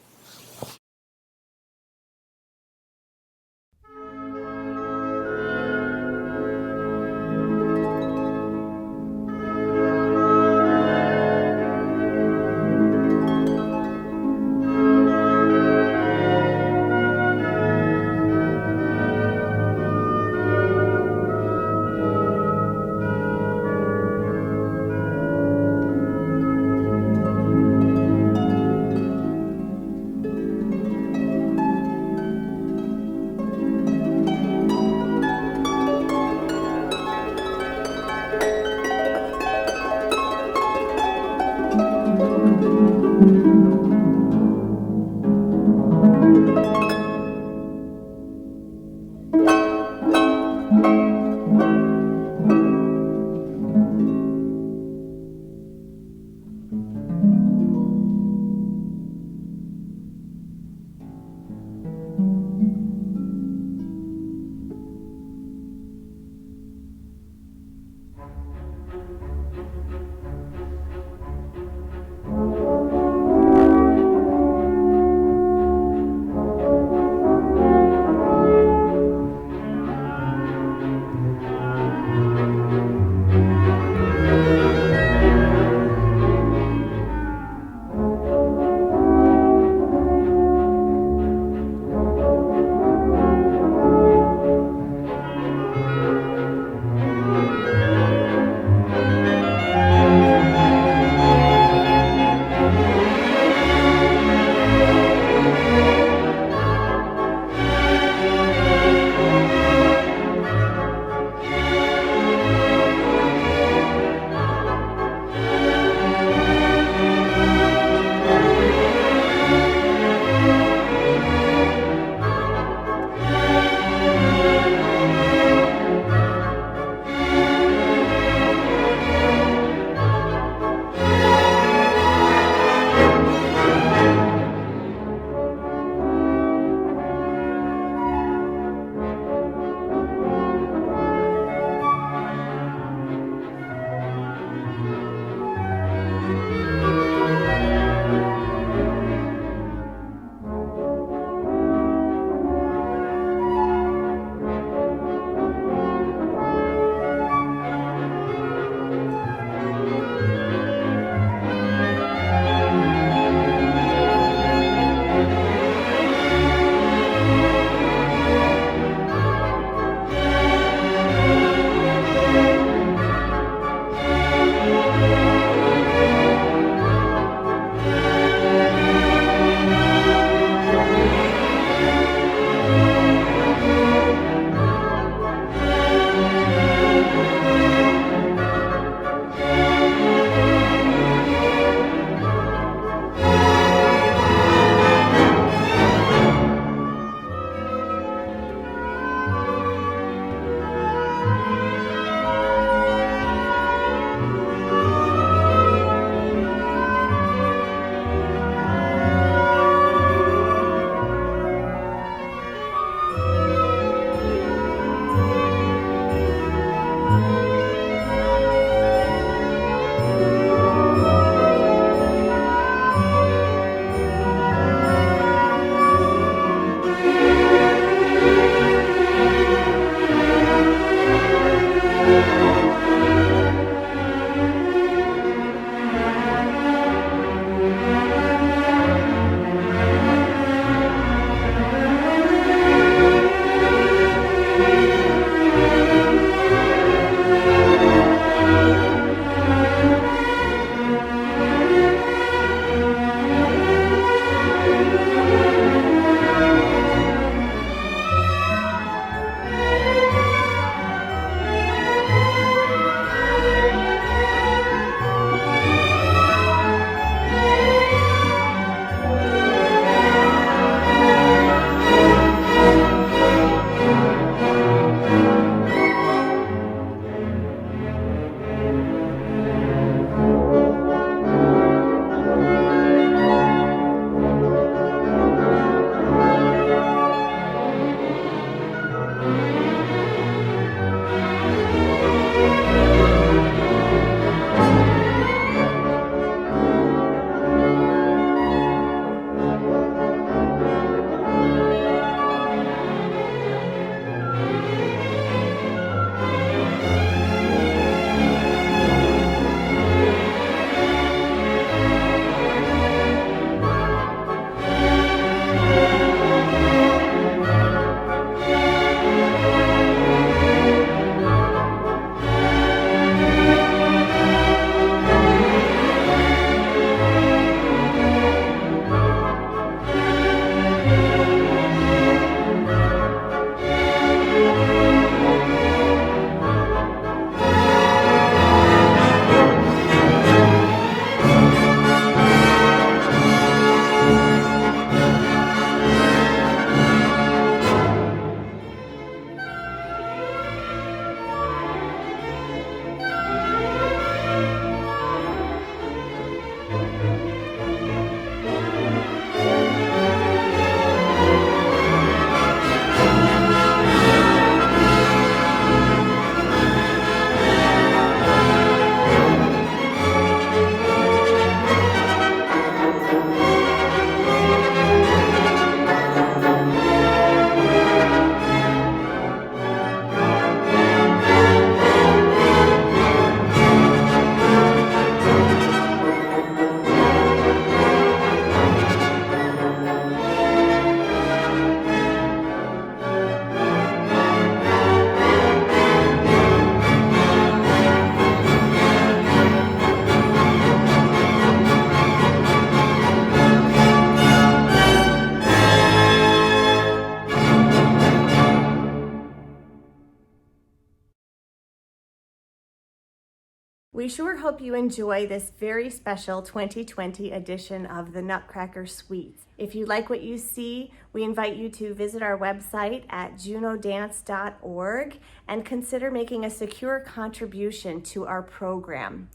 We sure hope you enjoy this very special 2020 edition of the Nutcracker Suites. If you like what you see, we invite you to visit our website at juneaudance.org and consider making a secure contribution to our program.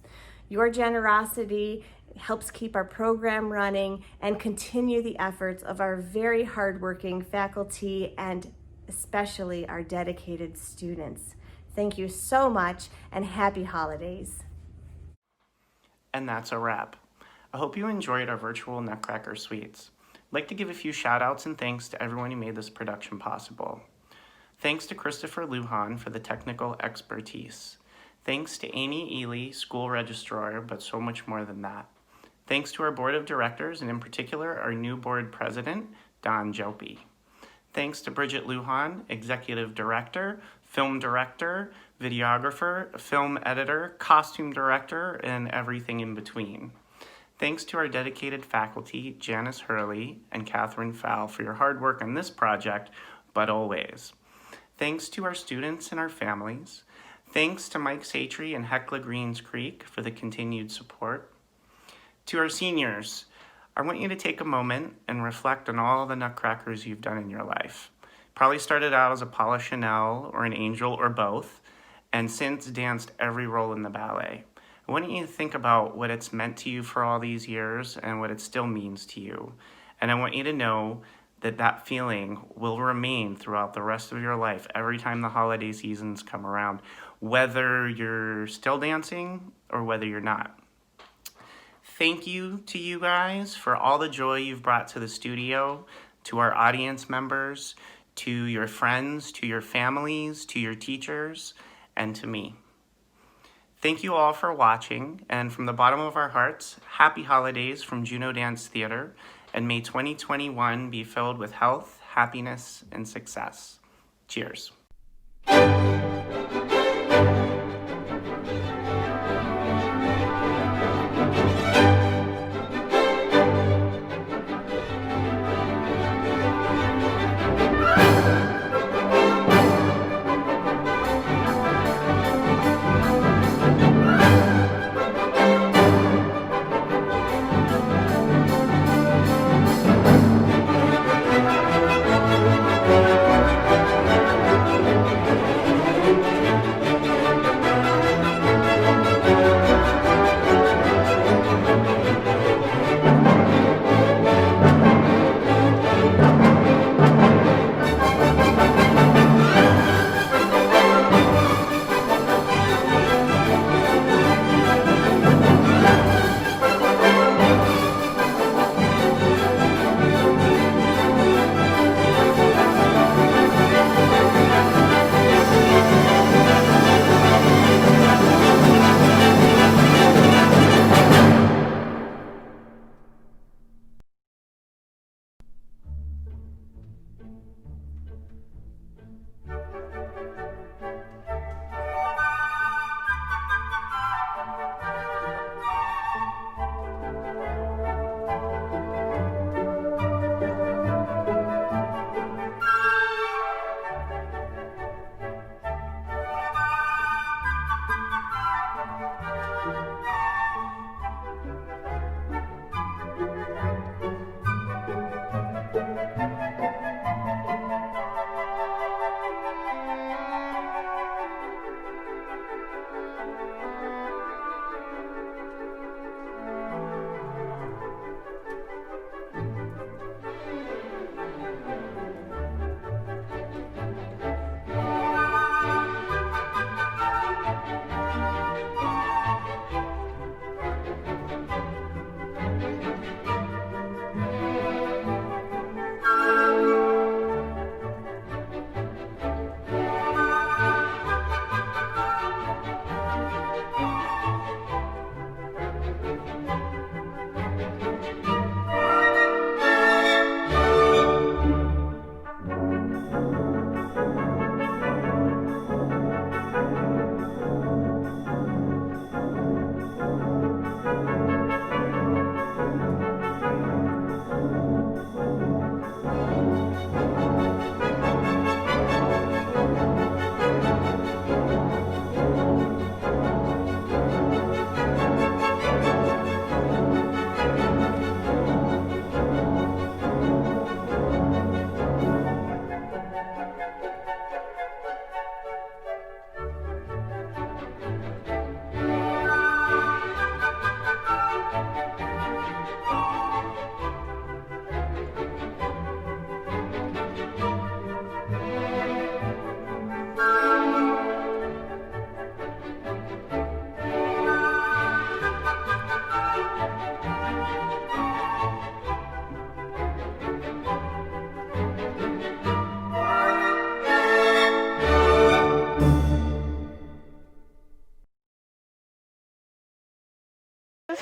Your generosity helps keep our program running and continue the efforts of our very hardworking faculty and especially our dedicated students. Thank you so much and happy holidays. And that's a wrap. I hope you enjoyed our virtual Nutcracker Suites. I'd like to give a few shout outs and thanks to everyone who made this production possible. Thanks to Christopher Lujan for the technical expertise. Thanks to Amy Ely, school registrar, but so much more than that. Thanks to our board of directors, and in particular, our new board president, Don Jopi. Thanks to Bridget Lujan, executive director, film director, videographer, film editor, costume director, and everything in between. Thanks to our dedicated faculty, Janice Hurley and Catherine Fowle, for your hard work on this project, but always. Thanks to our students and our families. Thanks to Mike Satry and Hecla Greens Creek for the continued support. To our seniors, I want you to take a moment and reflect on all the Nutcrackers you've done in your life. Probably started out as a Paula Chanel or an angel or both, and since danced every role in the ballet. I want you to think about what it's meant to you for all these years and what it still means to you. And I want you to know that that feeling will remain throughout the rest of your life every time the holiday seasons come around, whether you're still dancing or whether you're not. Thank you to you guys for all the joy you've brought to the studio, to our audience members, to your friends, to your families, to your teachers, and to me. Thank you all for watching, and from the bottom of our hearts, happy holidays from Juneau Dance Theatre, and may 2021 be filled with health, happiness, and success. Cheers.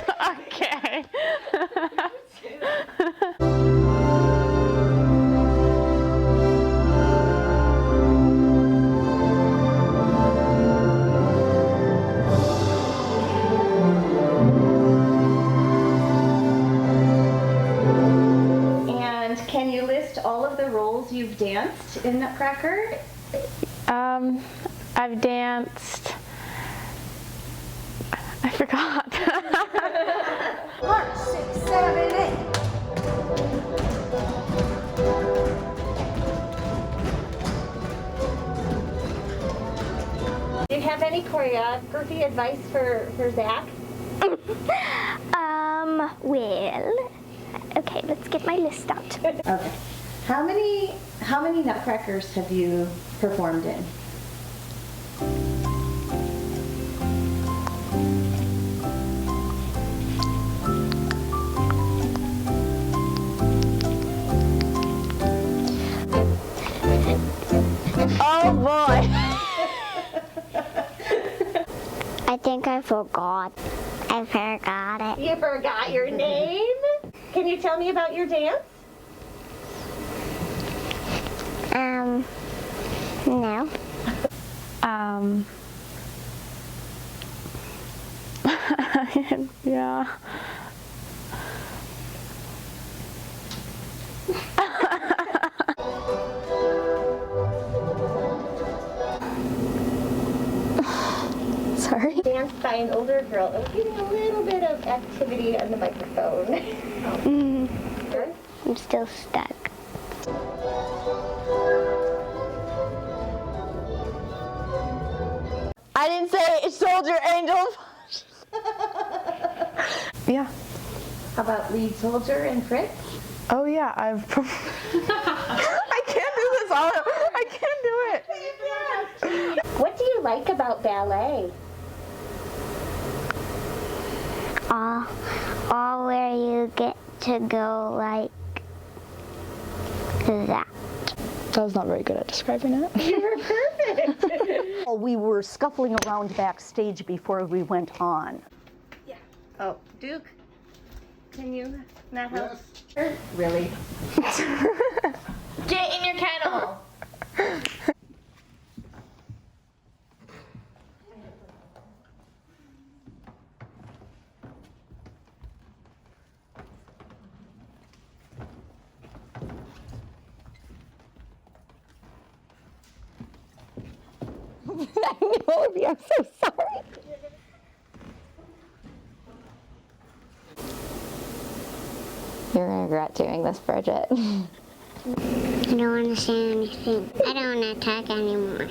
Okay. And can you list all of the roles you've danced in Nutcracker? I've danced. I forgot. 1, 6, 7, 8. Do you have any choreography advice for Zach? Well, okay, let's get my list out. Okay. How many Nutcrackers have you performed in? Oh boy. I think I forgot. I forgot it. You forgot your name? Can you tell me about your dance? No. Yeah. Sorry. Danced by an older girl. It was giving a little bit of activity on the microphone. I'm still stuck. I didn't say soldier angel. Yeah. How about lead soldier and Fritz? Oh yeah, I can't do this. I can't do it. What do you like about ballet? All where you get to go like that. I was not very good at describing it. You were perfect. We were scuffling around backstage before we went on. Yeah. Oh, Duke, can you not help her? Really? Get in your kennel. I knew it would be. I'm so sorry. You're gonna regret doing this, Bridget. I don't want to say anything. I don't want to talk anymore.